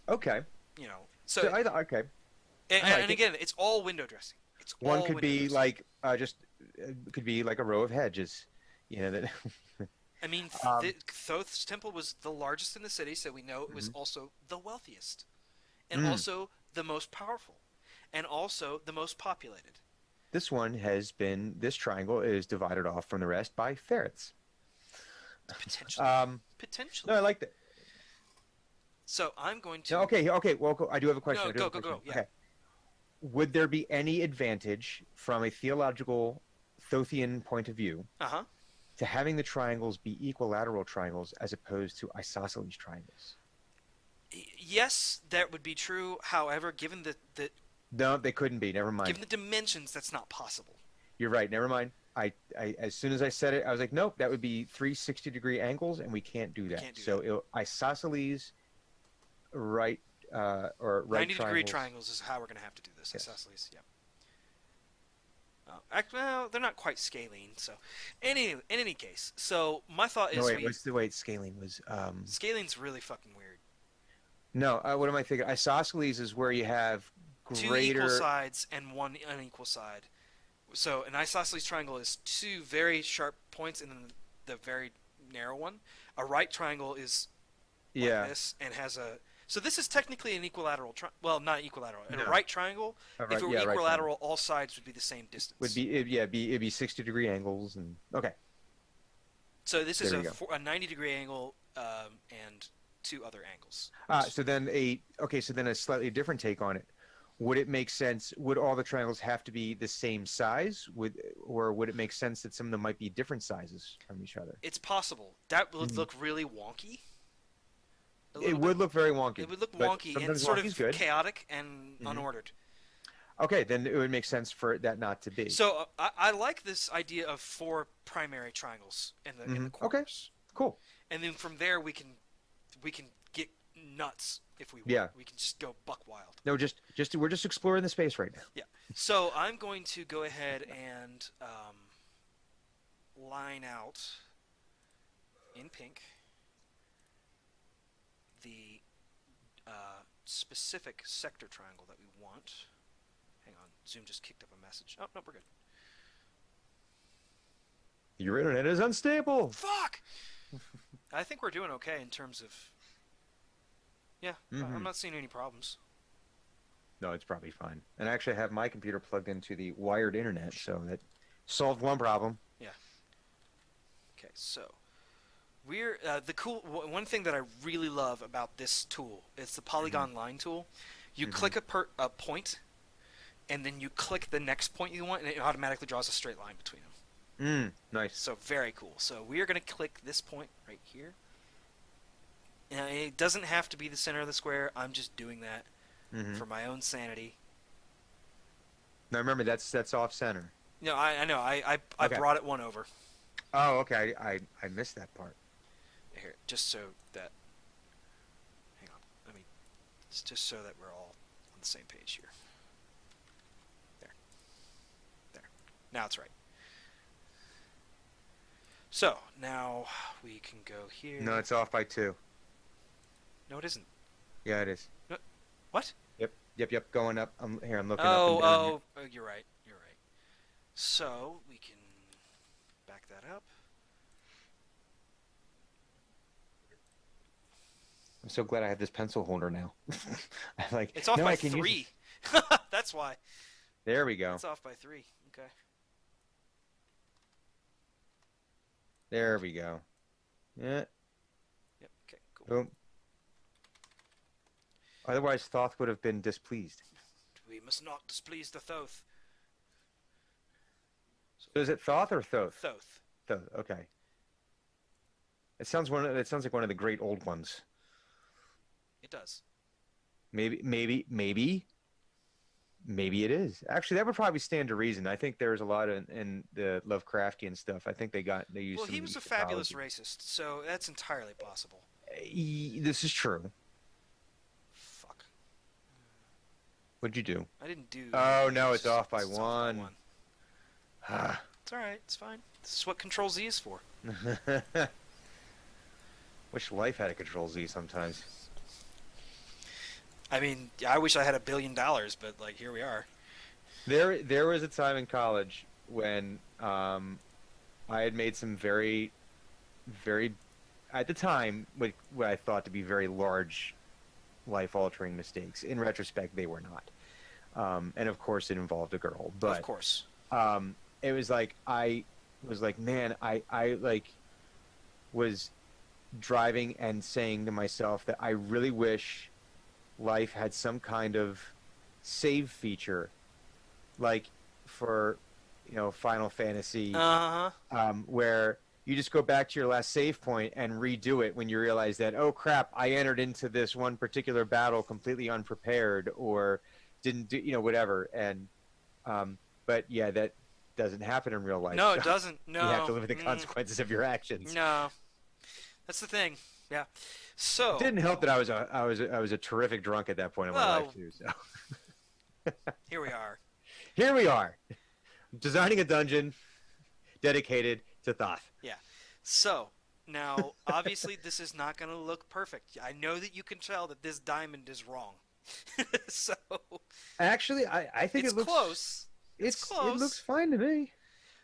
Okay. you know. So So, okay. I and like it. again, it's all window dressing. It's One all could window be dressing. like just could be like a row of hedges, that. I mean, um. Thoth's temple was the largest in the city, so we know it was Mhm. also the wealthiest, and Mm. also the most powerful, and also the most populated. This triangle is divided off from the rest by ferrets. Potentially. Um, no, Potentially. I like that. So I'm going No, to. okay, okay. Well, I do have a question. No, I do have go, a go, question. go. Yeah. Okay. Would there be any advantage from a theological Thothian point of view Uh huh. to having the triangles be equilateral triangles as opposed to isosceles triangles? Yes, that would be true. However, No, they couldn't be. Never mind. given the dimensions, that's not possible. You're right. Never mind. As soon as I said it, I was like, nope, that would be 360-degree angles, and we can't do We that. can't do So that. isosceles, right, or right 90-degree triangles. triangles is how we're going to have to do this. Yes. Isosceles. Yeah. Well, they're not quite scalene. So, in any case, so my thought No, is wait. What's the wait? Scaling was. scaling's really fucking weird. No. What am I thinking? Isosceles is where you have Two equal greater. sides and one unequal side. So an isosceles triangle is two very sharp points and then the very narrow one. A right triangle is like Yeah. this and has a. So this is technically an equilateral. Well, not equilateral. In a No. right triangle, if it were Yeah. Right triangle equilateral, all sides would be the same would distance. be it'd be 60-degree angles and okay. So this is There you go. a 90-degree angle and two other angles. So then a slightly different take on it. Would it make sense? Would all the triangles have to be the same size? Or would it make sense that some of them might be different sizes from each other? It's possible. That would Mhm. look really wonky. A It little would bit. look very wonky, It would look but wonky and sometimes sort wonky's of good. chaotic and Hmm. unordered. Okay, then it would make sense for that not to be. So I like this idea of four primary triangles in the Okay, corners, cool. and then from there we can get nuts if we want. Yeah. We can just go buck wild. No, just we're just exploring the space right now. Yeah. So I'm going to go ahead and line out in pink the specific sector triangle that we want. Hang on, Zoom just kicked up a message. Oh no, we're good. Your internet is unstable. Fuck. I think we're doing okay in terms of. Yeah, I'm not seeing any problems. No, it's probably fine. And I actually have my computer plugged into the wired internet, so that solved one problem. Yeah. Okay, so we're one thing that I really love about this tool is the polygon line tool. You click a point, and then you click the next point you want, and it automatically draws a straight line between them. Nice. So very cool. So we are going to click this point right here. And it doesn't have to be the center of the square. I'm just doing that for my own sanity. Now remember that's off center. No, I know. I Okay. brought it one over Oh, okay. I missed that part. here, just so that. Hang on. Just so that we're all on the same page here. There. Now it's right. So now we can go here. No, it's off by 2. No, it isn't. Yeah, it is. No, what? Yep. Going up. I'm looking up and down. Oh, you're right. You're right. So we can back that up. I'm so glad I have this pencil holder now. I'm like, It's off no, by I can use it. 3. That's why. There we go. It's off by 3. Okay. There we go. Yeah. Yep. Okay. Cool. Boom. Otherwise, Thoth would have been displeased. We must not displease the Thoth. So is it Thoth or Thoth? Thoth. Thoth. Okay. It sounds like one of the great old ones. It does. Maybe it is. Actually, that would probably stand to reason. I think there's a lot in the Lovecraftian stuff. I think they used Well, some he was a Greek fabulous mythology. racist, so that's entirely possible. This is true. Fuck. What'd you do? I didn't do. Oh anything. no, it's off by It's off by one. 1. It's all right. It's fine. This is what Control Z is for. Wish life had a Control Z sometimes. I mean, I wish I had $1 billion, but like here we are. There was a time in college when I had made some very, at the time, what I thought to be very large, life-altering mistakes. In retrospect, they were not. And of course, it involved a girl. Of But course. it was like man, I like was driving and saying to myself that I really wish life had some kind of save feature, like for Final Fantasy, Uh huh. where you just go back to your last save point and redo it when you realize that, oh crap, I entered into this one particular battle completely unprepared or didn't do whatever. And but yeah, that doesn't happen in real life. No, So it doesn't. you have No. to live with the consequences of your actions. No. That's the thing. Yeah. It So. didn't help that I was a terrific drunk at that point in my Well, life too. So here we are. here we are, designing a dungeon dedicated to Thoth. Yeah. So now, obviously, this is not going to look perfect. I know that you can tell that this diamond is wrong. So Actually, I think it's it looks close. It's close. It looks fine to me.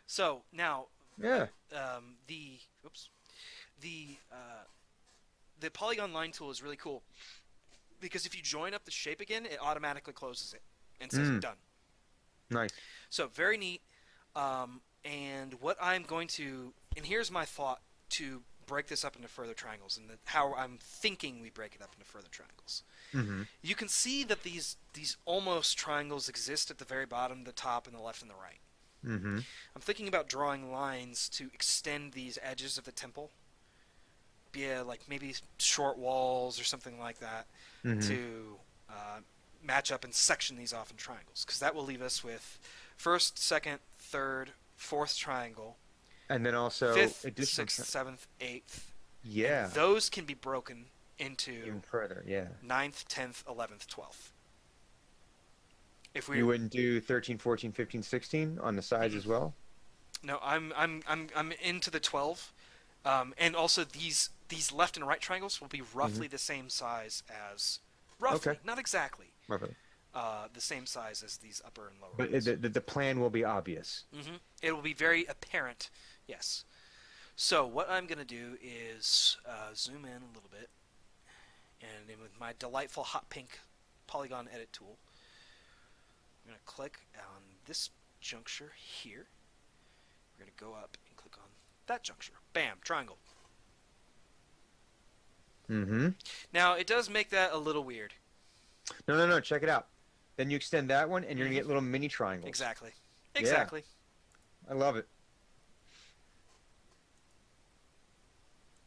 So now, Yeah. the oops, the polygon line tool is really cool because if you join up the shape again, it automatically closes it and says done. Nice. So very neat. And what I'm going to, and here's my thought to break this up into further triangles, and how I'm thinking we break it up into further triangles. Mm-hmm. You can see that these almost triangles exist at the very bottom, the top, and the left and the right. Mm-hmm. I'm thinking about drawing lines to extend these edges of the temple. Yeah, like maybe short walls or something like that Mm-hmm. to match up and section these off in triangles, because that will leave us with first, second, third, fourth triangle, And then also fifth, additional. sixth, seventh, eighth. Yeah. And those can be broken into Even further. Yeah. 9th, 10th, 11th, 12th. If we You wouldn't do 13, 14, 15, 16 on the sides as well. No, I'm into the 12. And also these left and right triangles will be roughly the same size as roughly, Okay. not exactly, Roughly. the same size as these upper and lower But ones. the plan will be obvious. It will be very apparent, yes. So what I'm going to do is zoom in a little bit, and then with my delightful hot pink polygon edit tool, I'm going to click on this juncture here. We're going to go up and click on that juncture. Bam, triangle. Mm-hmm. Now, it does make that a little weird. No. Check it out. Then you extend that one, and you're gonna get little mini triangles. Exactly. Exactly. I love it.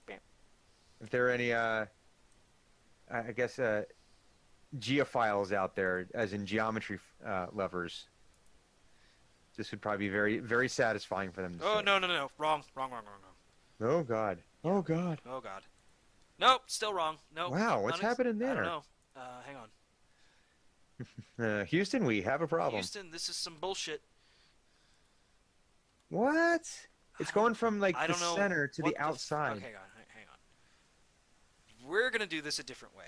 Bam. If there are any, I guess, geophiles out there, as in geometry lovers, this would probably be very, very satisfying for them to Oh, see. no. Wrong. Oh God. Oh God. Oh, God. Nope, still wrong. Nope. Wow, what's happening I there? don't know. Hang on. Houston, we have a problem. Houston, this is some bullshit. What? It's going from like I the don't know center to what the outside. Okay, hang on. We're going to do this a different way.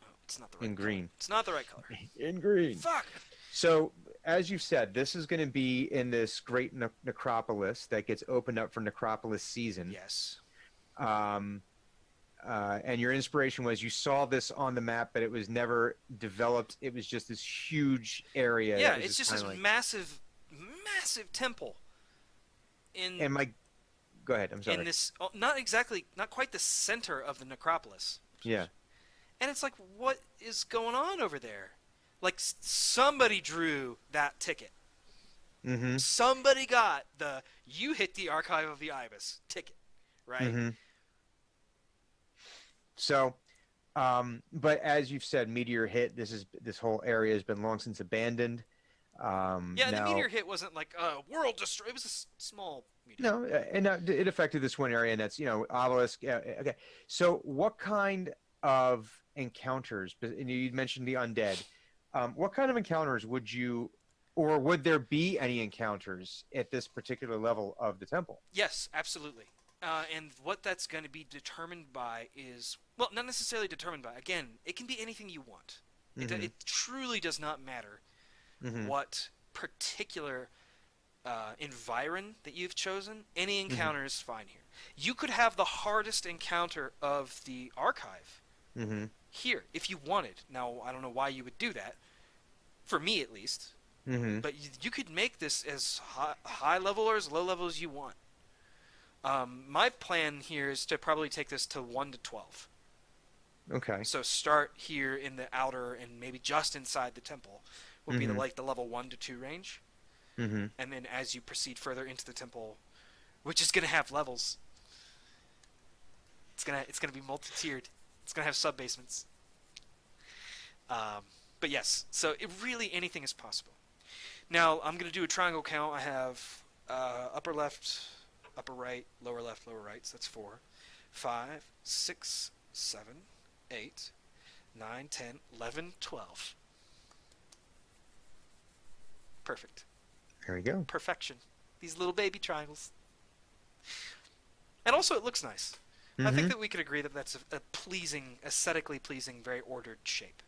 Oh, it's not the right In color. green. It's not the right color. In green. Fuck! So, as you've said, this is going to be in this great necropolis that gets opened up for necropolis season. Yes. Um, and your inspiration was you saw this on the map, but it was never developed. It was just this huge area. Yeah, That was it's just kind this of like. massive, massive temple in And my, go ahead. I'm sorry. this not quite the center of the necropolis. Yeah. And it's like, what is going on over there? Like somebody drew that ticket. Mm-hmm. Somebody got the "you hit the Archive of the Ibis" ticket, right? Mm-hmm. So, but as you've said, meteor hit. This whole area has been long since abandoned. Yeah, and the Now, meteor hit wasn't like a world destroy. It was a small meteor. no, and it affected this one area, and that's obelisk. Okay, so what kind of encounters? And you mentioned the undead. What kind of encounters would you, or would there be any encounters at this particular level of the temple? Yes, absolutely. And what that's going to be determined by is, well, not necessarily determined by. Again, it can be anything you want. Mm-hmm. It truly does not matter Mm-hmm. what particular environ that you've chosen. Any Mm-hmm. encounter is fine here. You could have the hardest encounter of the archive Mm-hmm. here if you wanted. Now, I don't know why you would do that, for me at least, Mm-hmm. but you could make this as high level or as low level as you want. My plan here is to probably take this to 1 to 12. Okay. So start here in the outer and maybe just inside the temple would be Mm-hmm. the level 1 to 2 range. Mm-hmm. And then as you proceed further into the temple, which is going to have levels, it's gonna be multi-tiered. It's going to have sub-basements. But yes, so really anything is possible. Now, I'm going to do a triangle count. I have upper left, upper right, lower left, lower right. So that's 4, 5, 6, 7, 8, 9, 10, 11, 12. Perfect. There we go. Perfection. These little baby triangles. And also it looks nice. I Mm-hmm. think that we could agree that that's a pleasing, aesthetically pleasing, very ordered shape.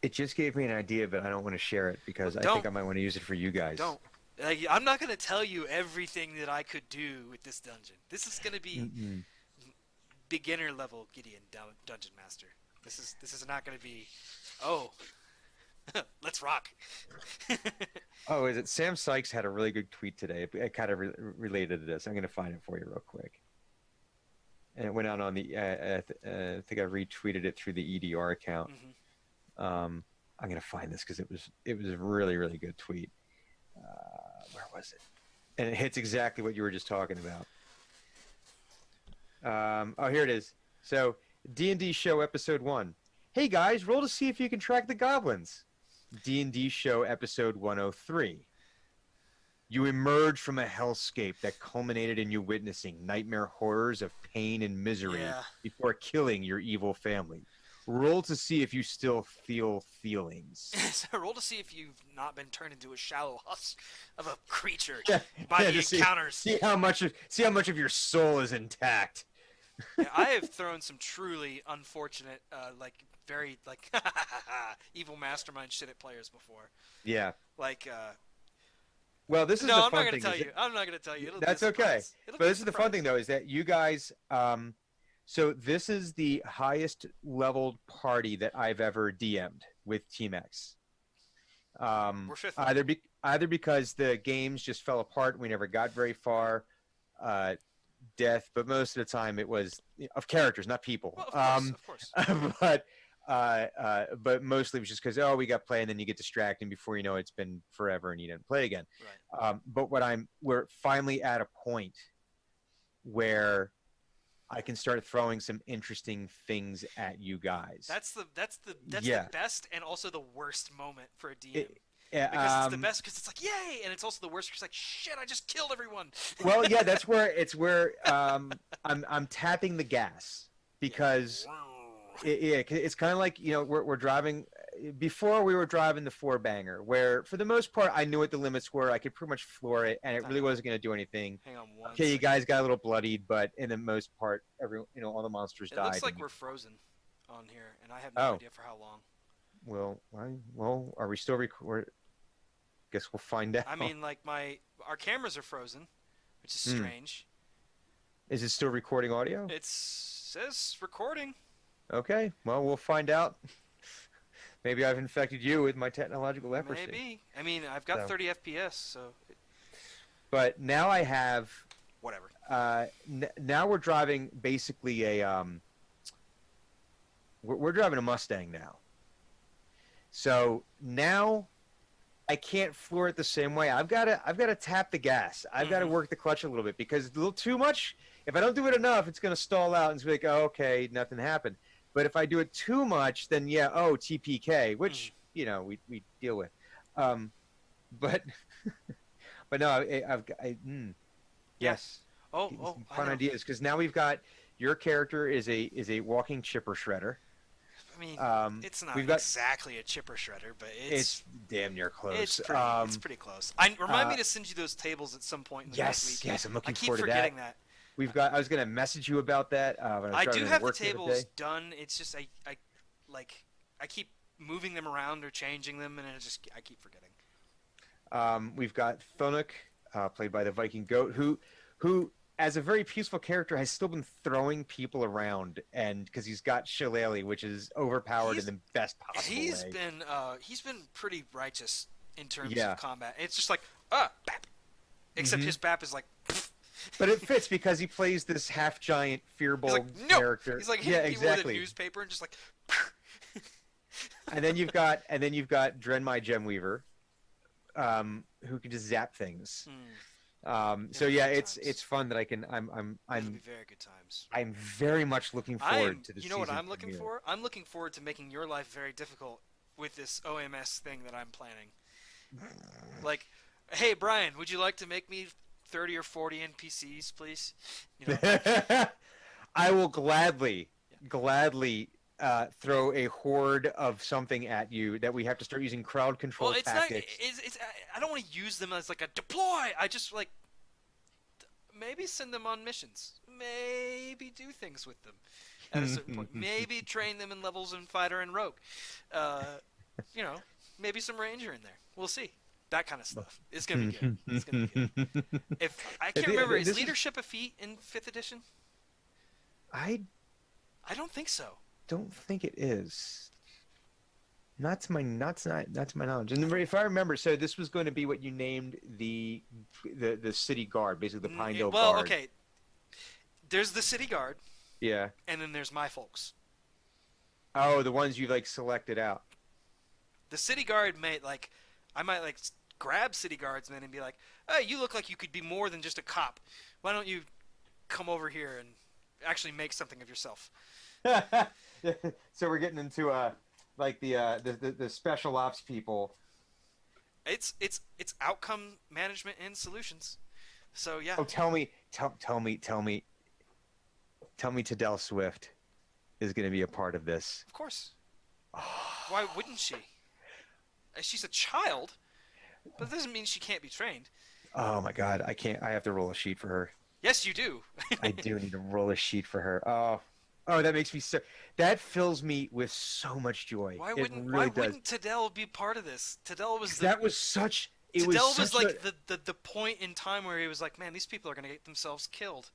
It just gave me an idea, but I don't want to share it because I think I might want to use it for you guys. Don't. I'm not going to tell you everything that I could do with this dungeon. This is going to be Mm-mm. beginner level Gideon Dungeon Master. This is not going to be, oh, let's rock. Oh, is it Sam Sykes had a really good tweet today? It kind of related to this. I'm going to find it for you real quick. And it went out on the. I think I retweeted it through the EDR account. Mhm. I'm going to find this because it was a really really good tweet. Where was it? And it hits exactly what you were just talking about. Oh, here it is. So D&D show episode 1. Hey guys, roll to see if you can track the goblins. D&D show episode 103. You emerge from a hellscape that culminated in you witnessing nightmare horrors of pain and misery Yeah. before killing your evil family. Roll to see if you still feel feelings. So roll to see if you've not been turned into a shallow husk of a creature Yeah, by yeah, the to encounters. See how much of your soul is intact. Yeah, I have thrown some truly unfortunate, very evil mastermind shit at players before. Yeah. Like, Well, this is no, the I'm fun not going thing. to tell you. I'm not going to tell you. It'll That's be a okay. surprise. It'll But be a this is the fun thing, surprise. though, is that you guys. So this is the highest leveled party that I've ever DM'd with Team X. We're fifth. Either because the games just fell apart, we never got very far, death, but most of the time it was of characters, not people. Well, of course. But mostly it was just because we got play, and then you get distracted, and before you know it, it's been forever, and you didn't play again. Right. But we're finally at a point where I can start throwing some interesting things at you guys. That's the Yeah. best and also the worst moment for a DM. Yeah, Because it's the best because it's like yay, and it's also the worst because like shit, I just killed everyone. Well, yeah, that's where I'm tapping the gas because it's kind of like we're driving. Before we were driving the 4-banger, where for the most part I knew what the limits were. I could pretty much floor it, and it really wasn't going to do anything. Hang on one. Okay, you second. guys got a little bloodied, but in the most part, all the monsters It died. looks like and- we're frozen on here, and I have no Oh. idea for how long. well, are we still record? Guess we'll find out. I mean, like our cameras are frozen, which is Hmm. strange. Is it still recording audio? It says recording. Okay, well, we'll find out. Maybe I've infected you with my technological leprosy. Maybe. I mean, I've got So, 30 FPS, so but now I have. whatever. Now we're driving basically we're driving a Mustang now. So now I can't floor it the same way. I've got to tap the gas. I've got to work the clutch a little bit because a little too much. If I don't do it enough, it's going to stall out and it's like, oh, okay, nothing happened. But if I do it too much, then yeah, oh, TPK, which we deal with. But but no, yes, Oh, some I fun know. ideas because now we've got your character is a walking chipper shredder. I mean, it's not We've got exactly a chipper shredder, but it's damn near close. it's pretty close. Remind me to send you those tables at some point in the next Yes, week. yes, I'm I looking keep forward to forgetting that. that. We've got. I was gonna message you about that. But I was I driving do to have the work the other tables day. done. It's just I keep moving them around or changing them, and I keep forgetting. We've got Thunuk, played by the Viking Goat, who, as a very peaceful character, has still been throwing people around, and because he's got Shillelagh, which is overpowered in He's the best possible way. He's been pretty righteous in terms Yeah. of combat. It's just like bap, except Mhm. his bap is like. But it fits because he plays this half giant He's fearball like no. character. He's like Yeah, hitting people with a exactly. newspaper and just like. And then you've got Drenmai Gemweaver, who can just zap things. So It'll be yeah, good it's times. fun that I can. It'll be very good times. I'm very much looking forward to the You know what season I'm looking premiere. for? I'm looking forward to making your life very difficult with this OMS thing that I'm planning. Like, hey Brian, would you like to make me 30 or 40 NPCs, please? You know, I will gladly, Yeah. gladly throw a horde of something at you that we have to start using crowd control well, it's tactics. not. It's. I don't want to use them as like a deploy. I just like maybe send them on missions. Maybe do things with them at a certain point. Maybe train them in levels in fighter and rogue. You know, maybe some ranger in there. We'll see. That kind of stuff. It's gonna be good. It's gonna be good. If I can't remember, is leadership a feat in 5th edition? I I don't think so. don't think it is. Not to my knowledge. And if I remember, so this was going to be what you named the city guard, basically the Pinedale Well, guard. okay. There's the city guard, Yeah. and then there's my folks. Oh, the ones you like selected out. The city guard I might like grab city guardsmen and be like, "Hey, you look like you could be more than just a cop. Why don't you come over here and actually make something of yourself?" So we're getting into like the special ops people. It's outcome management and solutions. So yeah, Oh, tell me, Tadell Swift is going to be a part of this. of course. Why wouldn't she? She's a child, but that doesn't mean she can't be trained. Oh my God, I can't. I have to roll a sheet for her. Yes, you do. I do need to roll a sheet for her. That makes me so. That fills me with so much joy. Why It wouldn't really does. Tadell be part of this? Tadell was That was such. It was Tadell was such like a, the point in time where he was like, man, these people are gonna get themselves killed.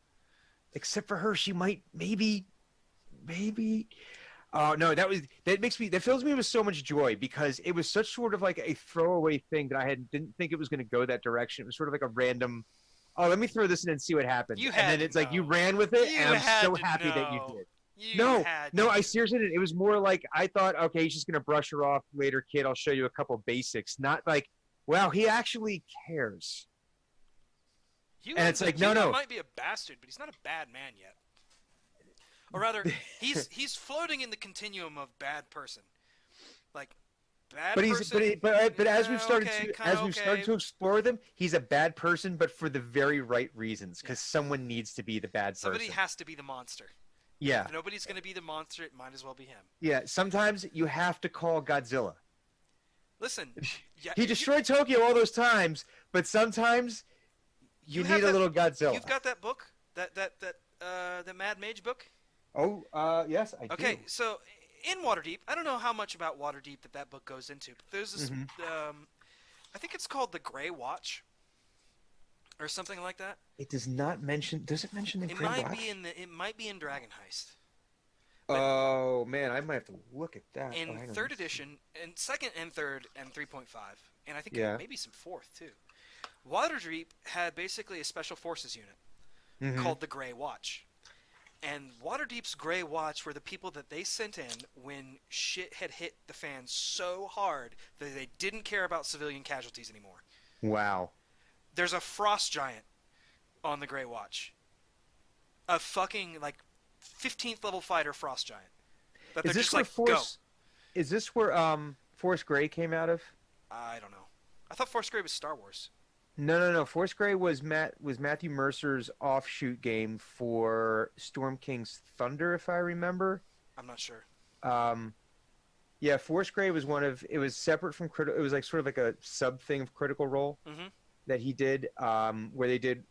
except for her, she might maybe. Oh no, that fills me with so much joy because it was such sort of like a throwaway thing that didn't think it was going to go that direction. It was sort of like a random. Oh, let me throw this in and see what happens. You And had then to it's like you know. ran with it, You and I'm had so to happy that you know. did. You No, had no, to. I seriously didn't. It was more like I thought, okay, he's just gonna brush her off later, kid. I'll show you a couple basics. Not like, wow, he actually cares. And it's like, no. Hugo might be a bastard, but he's not a bad man yet. Or rather, he's floating in the continuum of bad person. Like bad But person. but as we've yeah, started okay, to kinda okay. explore them, he's a bad person, but for the very right reasons, because someone needs to be the bad Somebody person. has to be the monster. Yeah, If nobody's going to be the monster, it might as well be him. yeah. Sometimes you have to call Godzilla. Listen, yeah, He destroyed Tokyo all those times, but sometimes you have need a that- little Godzilla. You've got that book, the Mad Mage book. Oh, yes, I do. Okay, so in Waterdeep, I don't know how much about Waterdeep that book goes into, but there's this. Hmm. I think it's called the Grey Watch or something like that. It does not mention. Does it mention the It Grey might be Watch? in the. It might be in Dragon Heist, but Oh man, I might have to look at that. Oh, in hang on. third Let's see. edition, and second and third and 3.5, and I think Yeah. maybe some fourth too. Waterdeep had basically a special forces unit Hmm. called the Grey Watch. And Waterdeep's Grey Watch were the people that they sent in when shit had hit the fan so hard that they didn't care about civilian casualties anymore. Wow. There's a frost giant on the Grey Watch. A fucking, like, 15th level fighter frost giant. That Is they're this just where like, go. Force? Is this where Force Gray came out of? I don't know. I thought Force Grey was Star Wars. No, no, no. Force Gray was Matthew Mercer's offshoot game for Storm King's Thunder, if I remember. I'm not sure. Um, yeah, Force Gray was one of. It was separate from critical. It was like sort of like a sub thing of Critical Role Mm-hmm. that he did, where they did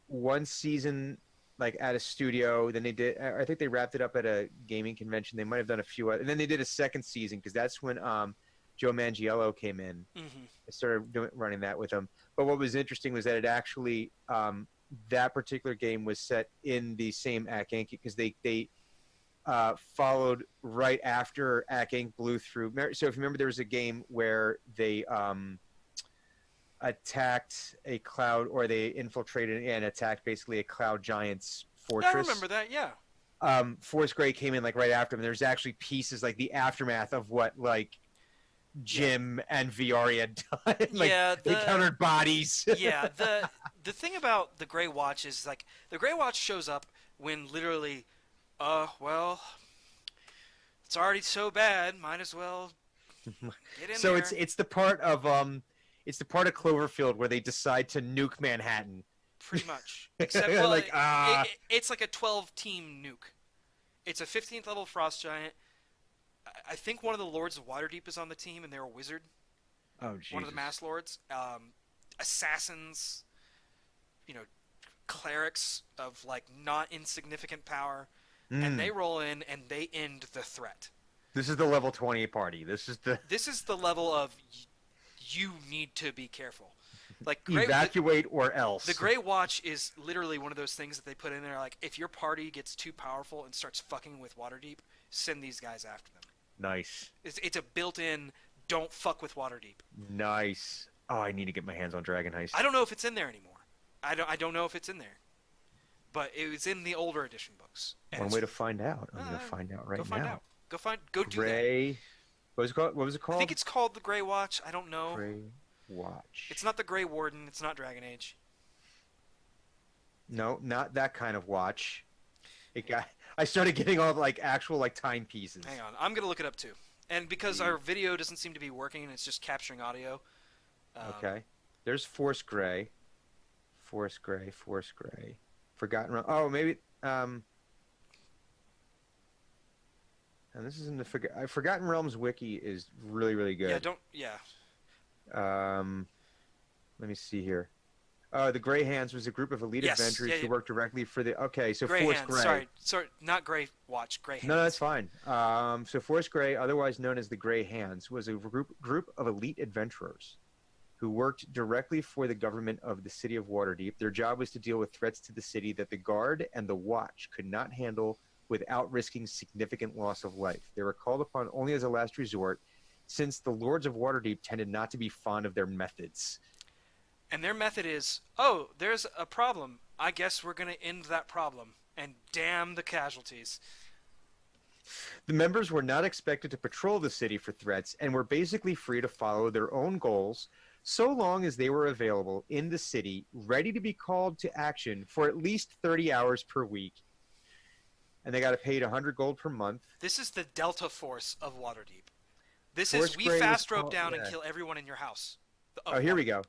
one season like at a studio. Then they did. I think they wrapped it up at a gaming convention. They might have done a few, and then they did a second season because that's when Joe Manganiello came in. Mm-hmm. I started running that with him. But what was interesting was that it actually that particular game was set in the same Ak Inc. because they followed right after Ak Inc. blew through. So if you remember, there was a game where they attacked a cloud, or they infiltrated and attacked basically a cloud giant's Yeah, I fortress. remember that, yeah. Force Gray came in like right after him. There's actually pieces like the aftermath of what like Yeah. Jim and Viore had done. Like Yeah, they countered bodies. yeah, the thing about the Grey Watch is like the Grey Watch shows up when literally, well, it's already so bad, might as well get in So there. it's the part of Cloverfield where they decide to nuke Manhattan. Pretty much. Except, well, Like it's like a 12-team nuke. It's a 15th level frost giant. I think one of the Lords of Waterdeep is on the team, and they're a wizard. oh One of the Jesus. Mass Lords. Assassins, you know, clerics of like not insignificant power, and they Mm. roll in and they end the threat. This is the level 20 party. This is the This is the level of you need to be careful. Like evacuate or the else. Grey Watch is literally one of those things that they put in there. Like if your party gets too powerful and starts fucking with Waterdeep, send these guys after them. Nice. It's a built-in don't fuck with Waterdeep. Nice. Oh, I need to get my hands on Dragon Heist. I don't know if it's in there anymore. I don't know if it's in there, but it was in the older edition books. And One way to find out. I'm uh, going to find out go right find now. out. Go do that. Gray. What was it called? What was it I called? think it's called the Grey Watch. I don't know. Gray Watch. It's not the Grey Warden. It's not Dragon Age. No, not that kind of watch. It got. I started getting all like actual like timepieces. Hang on, I'm gonna look it up too. And because The- our video doesn't seem to be working and it's just capturing audio. Okay. There's Force Gray. Force Gray. Force Gray. Forgotten Realm. Oh, maybe. And this is in the Forgotten Realms wiki is really really Yeah, good. yeah. Let me see here. The Grey Hands was a group of elite Yes, adventurers yeah, who yeah. worked directly for the. Okay, so Grey Force Hands. Gray. Sorry, not Grey Watch. Grey Hands. No, that's fine. So Force Gray, otherwise known as the Grey Hands, was a group of elite adventurers who worked directly for the government of the city of Waterdeep. Their job was to deal with threats to the city that the Guard and the Watch could not handle without risking significant loss of life. They were called upon only as a last resort, since the Lords of Waterdeep tended not to be fond of their methods. And their method is, oh, there's a problem. I guess we're gonna end that problem and damn the casualties. The members were not expected to patrol the city for threats and were basically free to follow their own goals so long as they were available in the city, ready to be called to action for at least 30 hours per week. And they got paid 100 gold per month. This is the Delta Force of Waterdeep. This Force is we Grey was fast rope called- down and yeah. kill everyone in your house. Oh, here we go.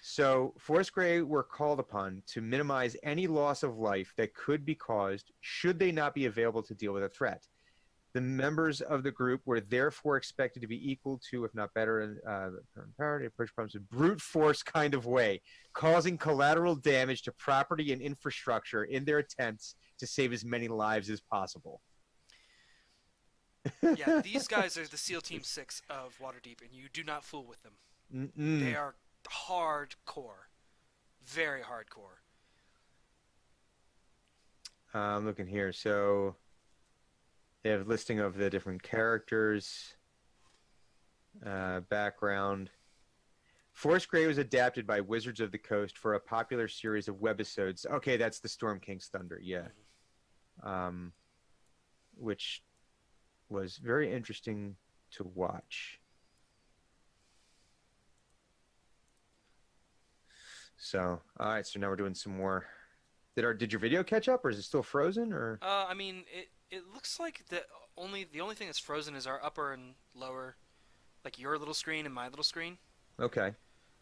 So, Force Grey were called upon to minimize any loss of life that could be caused should they not be available to deal with a threat. The members of the group were therefore expected to be equal to, if not better, in power to approach problems in brute force kind of way, causing collateral damage to property and infrastructure in their attempts to save as many lives as possible. Yeah, these guys are the SEAL Team 6 of Waterdeep, and you do not fool with them. They Mm-mm. are hardcore. Very hardcore. I'm looking here. So they have a listing of the different characters, background. Forest Grey was adapted by Wizards of the Coast for a popular series of webisodes. Okay, that's the Storm King's Thunder, yeah. Mhm. Um, which was very interesting to watch. So, all right, so now we're doing some more. Did your video catch up, or is it still frozen, or? I mean, it looks like the only thing that's frozen is our upper and lower, like your little screen and my little screen. Okay,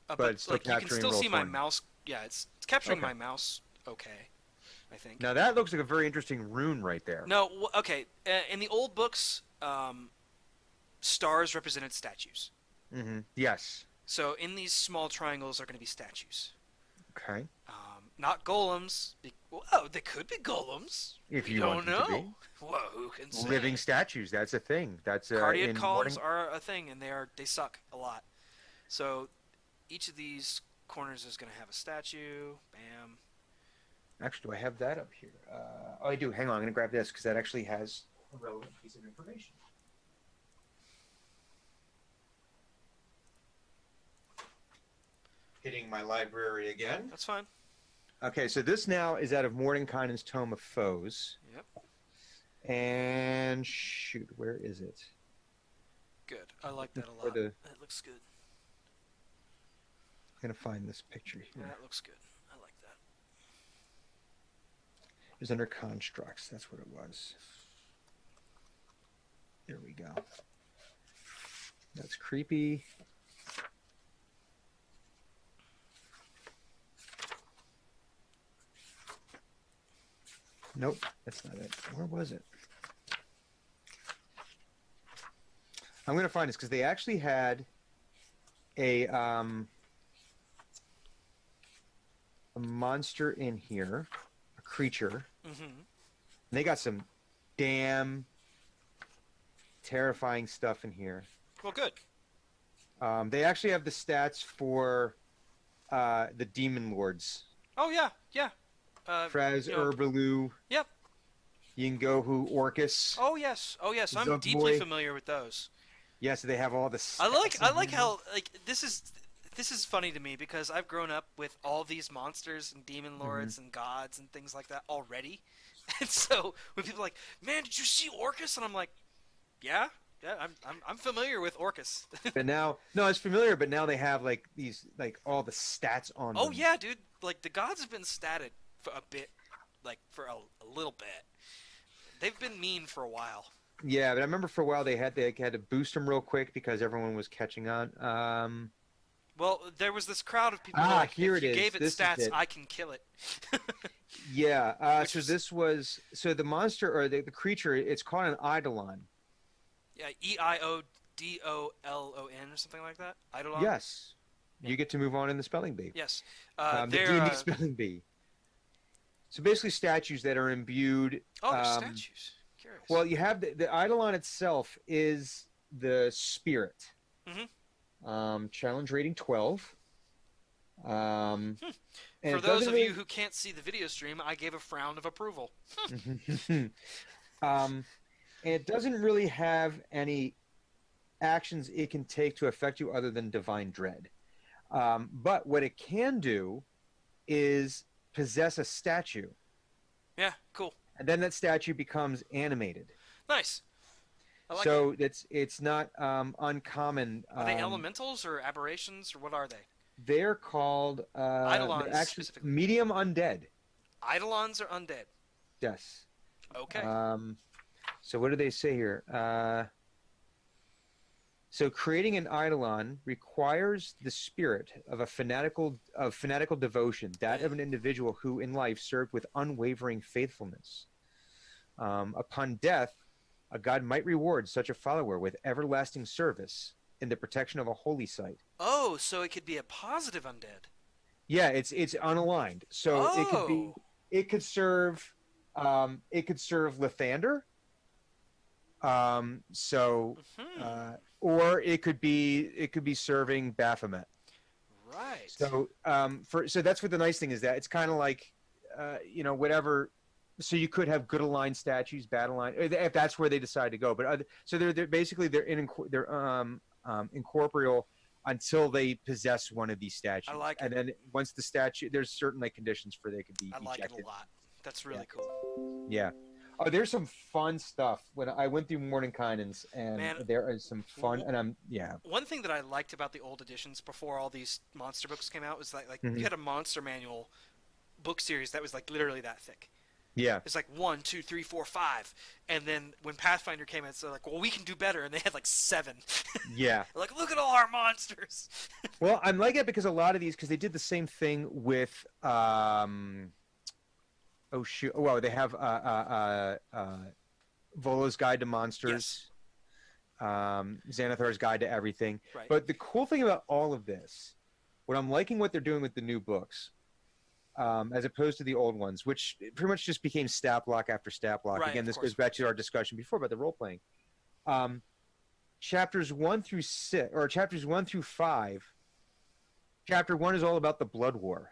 but But it's still like you can capturing still roll see my 20. mouse. Yeah, it's capturing Okay. my mouse. Okay, I think. Now that looks like a very interesting rune right there. No, okay. In the old books, stars represented statues. Yes. So in these small triangles are going to be statues. Okay. Not golems. Whoa, they could be golems. If We you want don't them to know. be Whoa, who can living say? statues, that's a thing. That's Cardiac in columns morning. are a thing, and they suck a lot. So each of these corners is going to have a statue. Bam. Actually, do I have that up here? Oh, I do. Hang on, I'm gonna grab this because that actually has a relevant piece of information. Hitting my library again. That's fine. Okay, so this now is out of Mordenkainen's Tome of Foes. Yep. And shoot, where is it? Good. I like that a For lot. the, I'm That looks good. gonna find this picture here. That looks good. I like that. It was under constructs. That's what it was. There we go. That's creepy. Nope, that's not it. Where was it? I'm gonna find this because they actually had a monster in here, a creature. Mm-hmm. And they got some damn terrifying stuff in here. Well, good. They actually have the stats for the demon lords. Oh yeah, yeah. Fraz, You know. Urbalu, Yep. Yingohu, Orcus, Oh yes. Oh yes. I'm deeply Zugboy. familiar with those. Yes, they have all the I like stats I in like here. how like this is funny to me because I've grown up with all these monsters and demon Hmm. lords and gods and things like that already. And so when people are like, "Man, did you see Orcus?" and I'm like, "Yeah, yeah, I'm familiar with Orcus." But now, no, it's familiar. But now they have like these, like all the stats on Oh them. yeah, dude. Like the gods have been statted for a bit, like for a little bit. They've been mean for a while. Yeah, but I remember for a while they had to boost them real quick because everyone was catching on. Well, there was this crowd of people who were like, Here if it you is. gave it This is stats, it. I can kill it. Yeah. Which So was this was the monster or the creature. It's called an eidolon. yeah, Eidolon or something like that. Eidolon. Yes. Yeah. You get to move on in the spelling bee. Yes. The They're D&D spelling bee. So basically, statues that are imbued. oh, they're statues. Curious. Well, you have the eidolon itself is the spirit. Challenge rating 12. And For it those doesn't of really. you who can't see the video stream, I gave a frown of approval. And it doesn't really have any actions it can take to affect you other than divine dread. But what it can do is possess a statue, Yeah, cool. and then that statue becomes animated. Nice. I like it. So it's not uncommon. Are they elementals or aberrations or what are they? They're called Eidolons actually specifically. medium undead. Eidolons are undead. Yes. Okay. So what do they say here? So creating an eidolon requires the spirit of fanatical devotion, that of an individual who in life served with unwavering faithfulness. Upon death, a god might reward such a follower with everlasting service in the protection of a holy site. Oh, so it could be a positive undead. Yeah, it's unaligned. So Oh. it could serve Lathander. So, Hmm. or it could be serving Baphomet. Right. So that's what the nice thing is that it's kind of like, whatever. So you could have good aligned statues, bad aligned, if that's where they decide to go. But so they're basically they're incorporeal until they possess one of these I statues, like and it. then once the statue, there's certain like conditions for they could be I like it a ejected. lot. That's Yeah, really cool. yeah. Oh, there's some fun stuff when I went through Mordenkainen's, and Man, there is some fun, and I'm yeah. one thing that I liked about the old editions before all these monster books came out was like you Hmm. had a monster manual book series that was like literally that thick. Yeah, It's like 1, 2, 3, 4, 5, and then when Pathfinder came out, it's like, well, we can do better, and they had like 7. yeah. Like, look at all our monsters. Well, I'm like it because a lot of these, because they did the same thing with oh shoot, well, they have Volo's Guide to Yes. Monsters, Xanathar's Guide to Everything. Right. But the cool thing about all of this, what I'm liking what they're doing with the new books, as opposed to the old ones, which pretty much just became stat block after stat block. Right. Again, Of this course. goes Of back course. to our discussion before about the role playing. Um, chapters 1 through 6, or chapters 1 through 5. Chapter 1 is all about the blood war.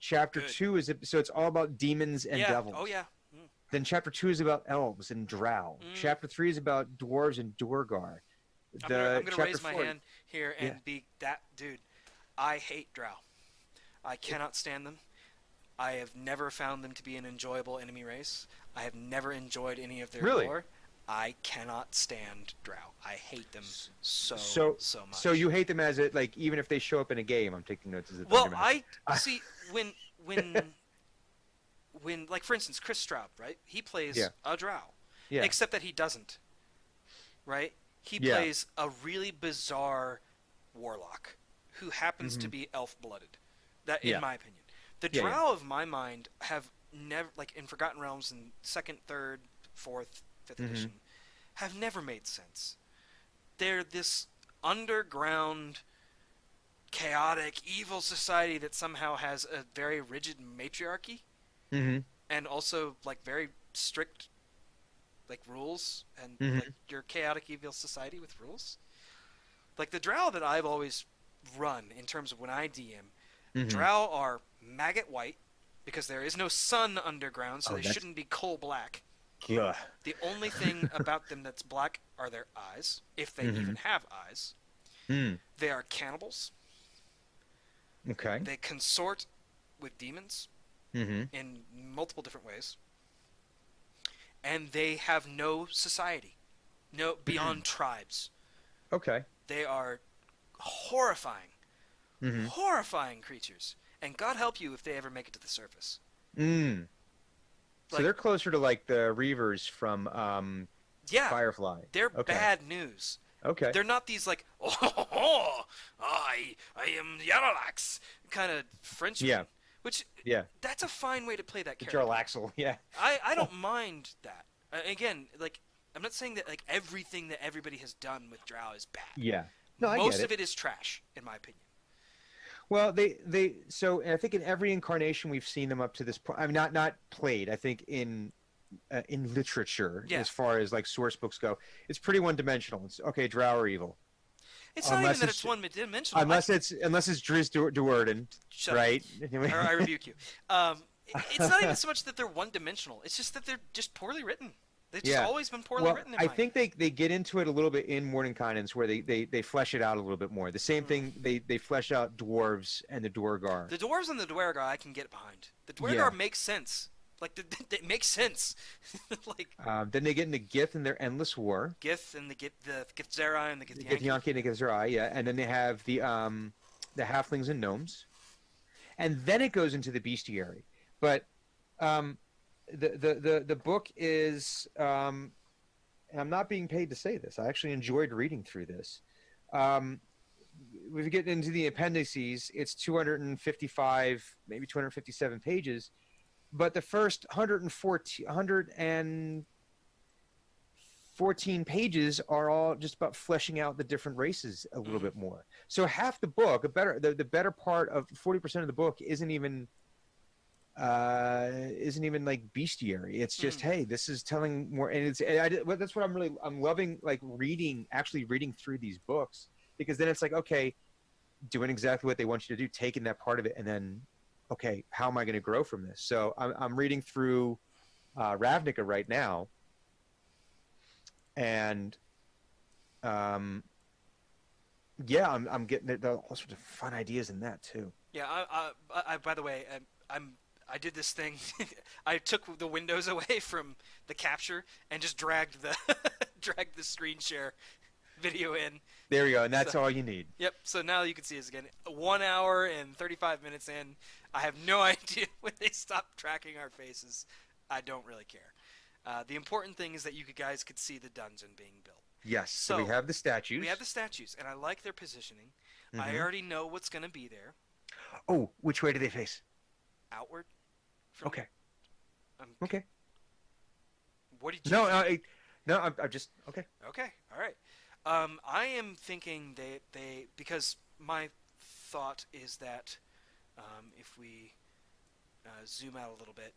Chapter Good. 2 is so it's all about demons and Yeah. Oh devils. yeah. Mm. Then chapter 2 is about elves and drow. Mm. Chapter 3 is about dwarves and Duergar. I'm The gonna chapter raise my 4, hand here yeah, and be that dude. I hate Drow. I cannot stand them. I have never found them to be an enjoyable enemy race. I have never enjoyed any of their really. lore. I cannot stand Drow. I hate them So so so much. you hate them as it like even if they show up in a game. I'm taking notes as a Well, dungeon master. I see when like for instance Chris Straub, right? He plays Yeah, a Drow, yeah, except that he doesn't, right? He yeah. plays a really bizarre warlock who happens to Hmm. be elf-blooded. That, in Yeah, my opinion, the yeah, yeah. Drow of my mind have never, like in Forgotten Realms in second, third, fourth, fifth Hmm. edition, have never made sense. They're this underground, chaotic, evil society that somehow has a very rigid matriarchy Hmm. and also like very strict like rules and like Hmm. your chaotic evil society with rules. Like the Drow that I've always run in terms of when I DM, Hmm. Drow are maggot white because there is no sun underground, so Oh, they that's shouldn't be coal black. yeah. The only thing about them that's black are their eyes, if they Hmm. even have eyes. Mm. They are cannibals. Okay. They consort with demons Hmm. in multiple different ways. And they have no society, no beyond tribes. Okay. They are horrifying, Hmm. horrifying creatures. And God help you if they ever make it to the surface. Mm. So Like, they're closer to like the Reavers from yeah, Firefly. they're Okay. bad news. Okay. They're not these like, oh, I am Yaralax kind of Yeah. Frenchman, which Yeah. that's a fine way to play that character. Jarl Axel. Yeah. I don't mind that. Again, like I'm not saying that like everything that everybody has done with Drow is bad. Yeah. No, I get Most it. of it is trash, in my opinion. Well, they so I think in every incarnation we've seen them up to this point. I'm not played. I think in literature, Yeah, as far as like source books go, it's pretty one dimensional. It's okay, Drow are evil, it's not even unless that it's it's one dimensional. unless it's Driz Duerden, Shut up, right? or I rebuke you. It's not even so much that they're one dimensional. It's just that they're just poorly written. They've just Yeah. always been poorly Well, written in I my think they get into it a little bit in Mordenkainen's where they flesh it out a little bit more. The same Mm. thing they flesh out dwarves and the Duergar. The dwarves and the Dwergar I can get behind. The Yeah. Dwergar makes sense. Like they make sense. Like Then they get into Gith and their endless war. Gith and the Githzerai and the The Githyanki. Githyanki and the Githzerai, yeah, and then they have the halflings and gnomes, and then it goes into the bestiary. But um, the book is, and I'm not being paid to say this. I actually enjoyed reading through this. Um, we get into the appendices. It's 255, maybe 257 pages, but the first 114 pages are all just about fleshing out the different races a little Mm. bit more. So half the book, the better part of 40% of the book isn't even isn't even like bestiary. It's just, Mhm. hey, this is telling more, and well, that's what I'm loving, like reading, actually reading through these books, because then it's like, okay, doing exactly what they want you to do, taking that part of it, and then, okay, how am I going to grow from this? So I'm reading through Ravnica right now, and um, yeah, I'm getting all sorts of fun ideas in that too. Yeah. By the way, I did this thing. I took the windows away from the capture and just dragged the dragged the screen share video in. There we go, and So that's all you need. yep. So now you can see us again. 1 hour and 35 minutes in. I have no idea when they stop tracking our faces. I don't really care. The important thing is that you guys could see the dungeon being built. Yes, so we So have the we statues. have the statues, and I like their positioning. I Hmm. already know what's going to be there. Oh, which way do they face? Outward from. Okay, Um, okay. what did you No, think? no, I'm just okay. Okay, all right. I am thinking they because my thought is that if we zoom out a little bit,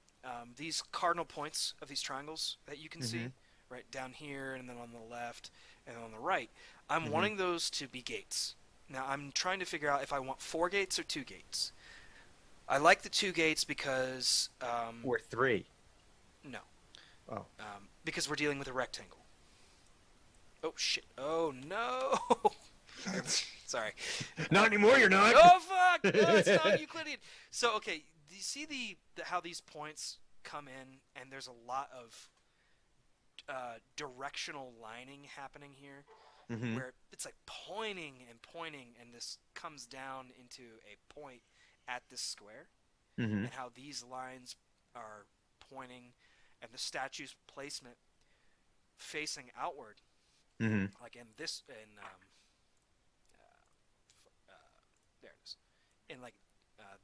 these cardinal points of these triangles that you can Hmm. see right down here and then on the left and on the right, I'm Hmm. wanting those to be gates. Now I'm trying to figure out if I want 4 gates or 2 gates. I like the 2 gates because Or three. no, Oh, because we're dealing with a rectangle. Oh shit! Oh no! Sorry. not anymore. You're not. Oh fuck! No, it's not Euclidean. So okay, do you see how these points come in, and there's a lot of directional lining happening here, Hmm. where it's like pointing, and this comes down into a point at this square, Hmm. and how these lines are pointing, and the statue's placement facing outward, Hmm. like in this in there it is, in like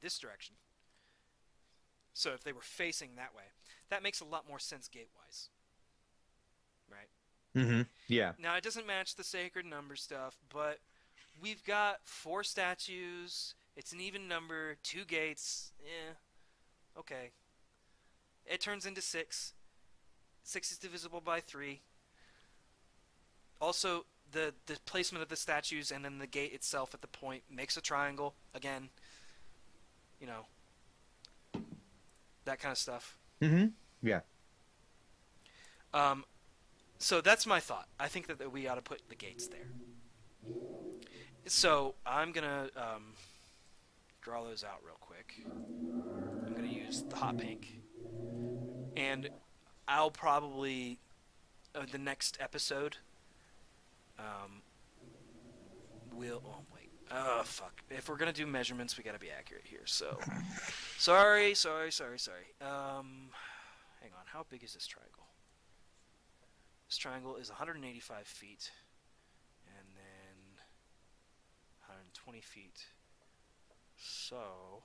this direction. So if they were facing that way, that makes a lot more sense gate-wise, right? Hmm. Yeah. Now it doesn't match the sacred number stuff, but we've got 4 statues. It's an even number, 2 gates. Yeah, okay. It turns into 6. 6 is divisible by 3. Also, the placement of the statues and then the gate itself at the point makes a triangle. Again, you know, that kind of stuff. Hmm. Yeah. Um, so that's my thought. I think that we ought to put the gates there. So I'm gonna draw those out real quick. I'm gonna use the hot pink, and I'll probably the next episode um, will. Oh wait. Oh fuck. If we're gonna do measurements, we gotta be accurate here. So sorry. Hang on. How big is this triangle? This triangle is 185 feet, and then 120 feet. So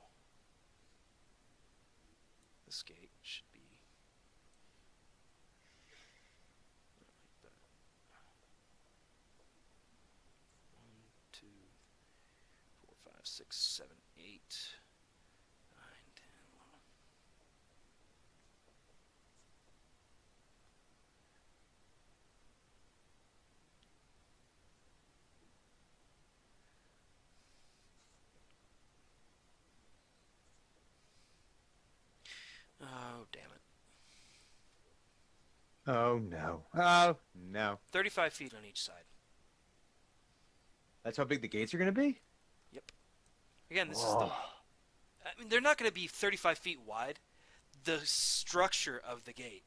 this gate should be like that. 1, 2, 4, 5, 6, 7, 8, 9, 10, 11. Oh damn it! Oh no. Oh no. 35 feet on each side. That's how big the gates are going to be. Yep. Again, this is the. Oh. I mean, they're not going to be 35 feet wide. The structure of the gate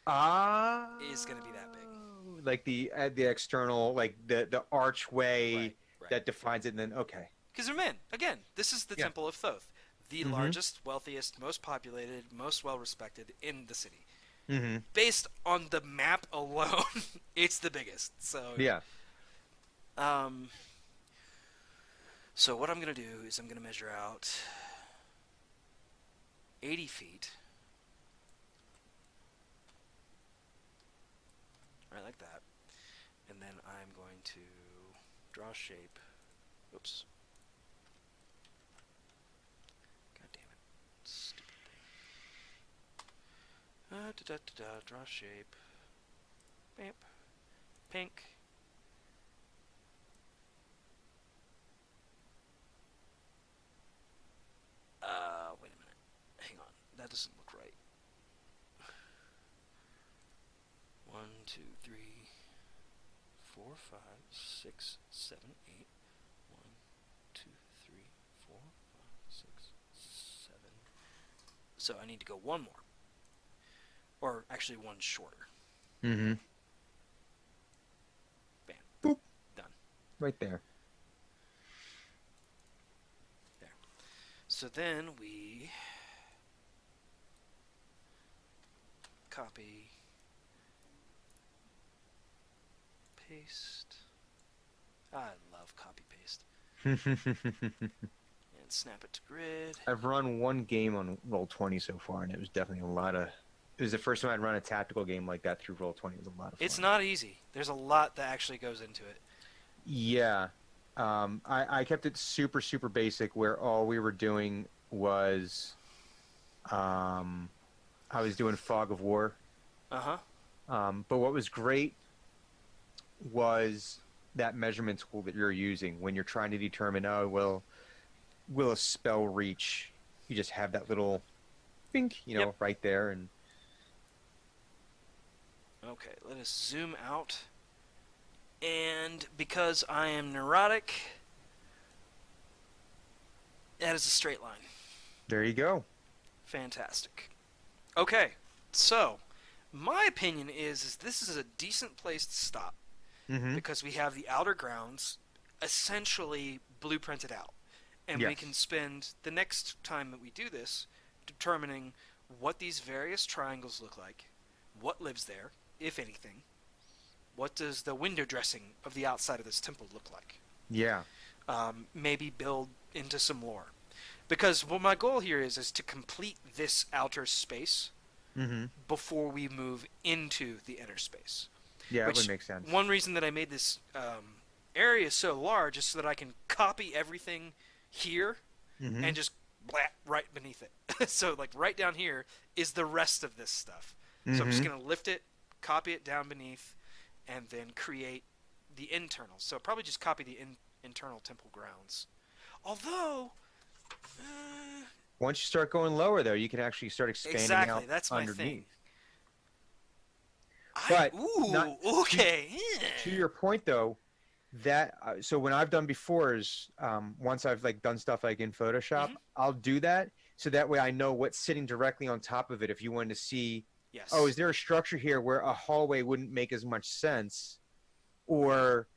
Ah. is going to be that big. Like the external, like the archway Right. Right. that defines it. And then okay. Because man, again, this is the Yeah. Temple of Thoth, the Hmm. largest, wealthiest, most populated, most well respected in the city. Hmm. Based on the map alone, it's the biggest. So Yeah. um, so what I'm gonna do is I'm gonna measure out 80 feet, right like that, and then I'm going to draw a shape. Oops. God damn it. Stupid thing. Draw shape. Bam. Pink. Wait a minute. Hang on. That doesn't look right. 1, 2, 3, 4, 5, 6, 7, 8. 1, 2, 3, 4, 5, 6, 7. So I need to go one more. Or actually one shorter. Mm-hmm. Bam. Boop. Done. Right there. There. So then we copy, paste. I love copy paste. And snap it to grid. I've run one game on Roll20 so far, and it was definitely a lot of. It was the first time I'd run a tactical game like that through Roll20. It was a lot of fun. It's not easy. There's a lot that actually goes into it. Yeah. I kept it super, super basic where all we were doing was I was doing Fog of War. Uh-huh. But what was great was that measurement tool that you're using when you're trying to determine, oh, well, will a spell reach? You just have that little bink, Yep. right there. And Okay, let us zoom out. And because I am neurotic, that is a straight line. there you go. Fantastic. Okay, so my opinion is this is a decent place to stop Mm-hmm. because we have the outer grounds essentially blueprinted out. And we Yes. can spend the next time that we do this determining what these various triangles look like, what lives there, if anything, what does the window dressing of the outside of this temple look like. Yeah. Maybe build into some lore. Because what my goal here is to complete this outer space Mm-hmm. before we move into the inner space. Yeah, that Which would make sense. one reason that I made this area so large is so that I can copy everything here Mm-hmm. and just blat right beneath it. So like right down here is the rest of this stuff. So I'm just Mm-hmm. going to lift it, copy it down beneath, and then create the internal. So probably just copy the internal temple grounds. Although, Once you start going lower, though, you can actually start expanding exactly, out that's my underneath. thing. But Ooh, not okay. to your point, though, that so when I've done before is once I've like done stuff like in Photoshop, Mhm. I'll do that so that way I know what's sitting directly on top of it. If you wanted to see, Yes. oh, is there a structure here where a hallway wouldn't make as much sense, or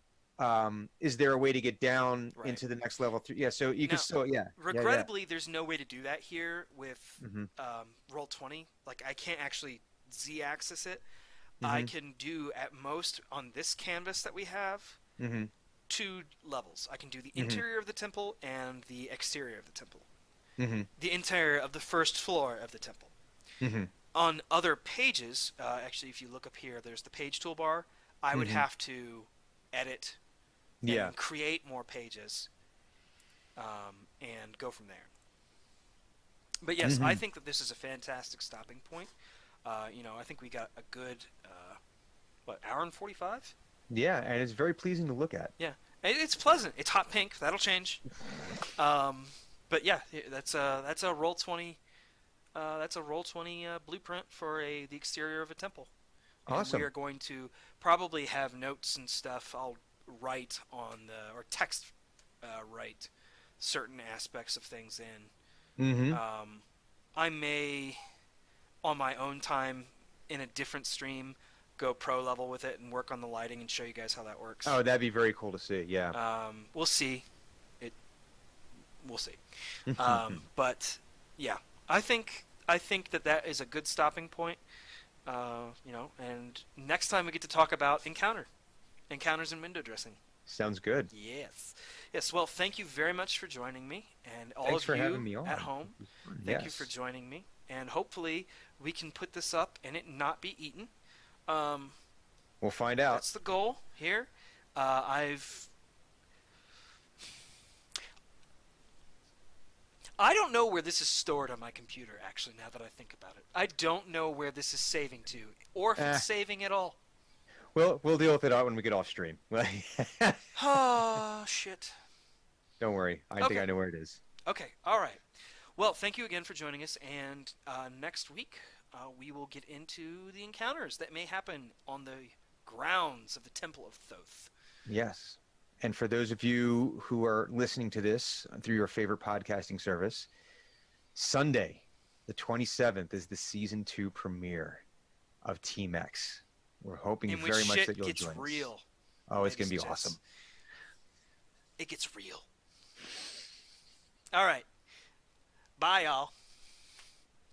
is there a way to get down Right. into the next level? Yeah, so you can Now, still, yeah, regrettably, there's no way to do that here with Mm-hmm. Roll20. Like, I can't actually Z-axis it. I Mm-hmm. can do, at most, on this canvas that we have, Mm-hmm. 2 levels. I can do the Mhm. interior of the temple and the exterior of the temple. Mm-hmm. The interior of the first floor of the temple. Mm-hmm. On other pages, actually, if you look up here, there's the page toolbar. I would Mhm. have to edit Yeah. and create more pages and go from there. But yes, I Mhm. think that this is a fantastic stopping point. I think we got a good, hour and 45? Yeah, and it's very pleasing to look at. Yeah. It's pleasant. It's hot pink. That'll change. But yeah, that's a Roll20. That's a Roll20 blueprint for the exterior of a temple. And Awesome. we are going to probably have notes and stuff I'll write on or text write certain aspects of things in. Mm-hmm. I may, on my own time, in a different stream, go pro level with it and work on the lighting and show you guys how that works. Oh, that'd be very cool to see. Yeah. We'll see. We'll see. But yeah, I think that is a good stopping point. And next time we get to talk about encounters and window dressing. Sounds good. Yes. Well, thank you very much for joining me, and all Thanks of for you having me on. at home. It was fun. Thank you Yes. for joining me, and hopefully we can put this up and it not be eaten. We'll find out. That's the goal here. I don't know where this is stored on my computer, actually, now that I think about it. I don't know where this is saving to, or if it's Eh, saving at all. we'll deal with it out when we get off stream. Oh, shit. Don't worry. I think Okay. I know where it is. Okay. All right. Well, thank you again for joining us, and next week we will get into the encounters that may happen on the grounds of the Temple of Thoth. Yes. And for those of you who are listening to this through your favorite podcasting service, Sunday, the 27th, is the season 2 premiere of Team X. We're hoping In which very much that shit you'll gets join us. real. Oh, it's going ladies to and be gents. awesome. It gets real. All right. Bye, y'all.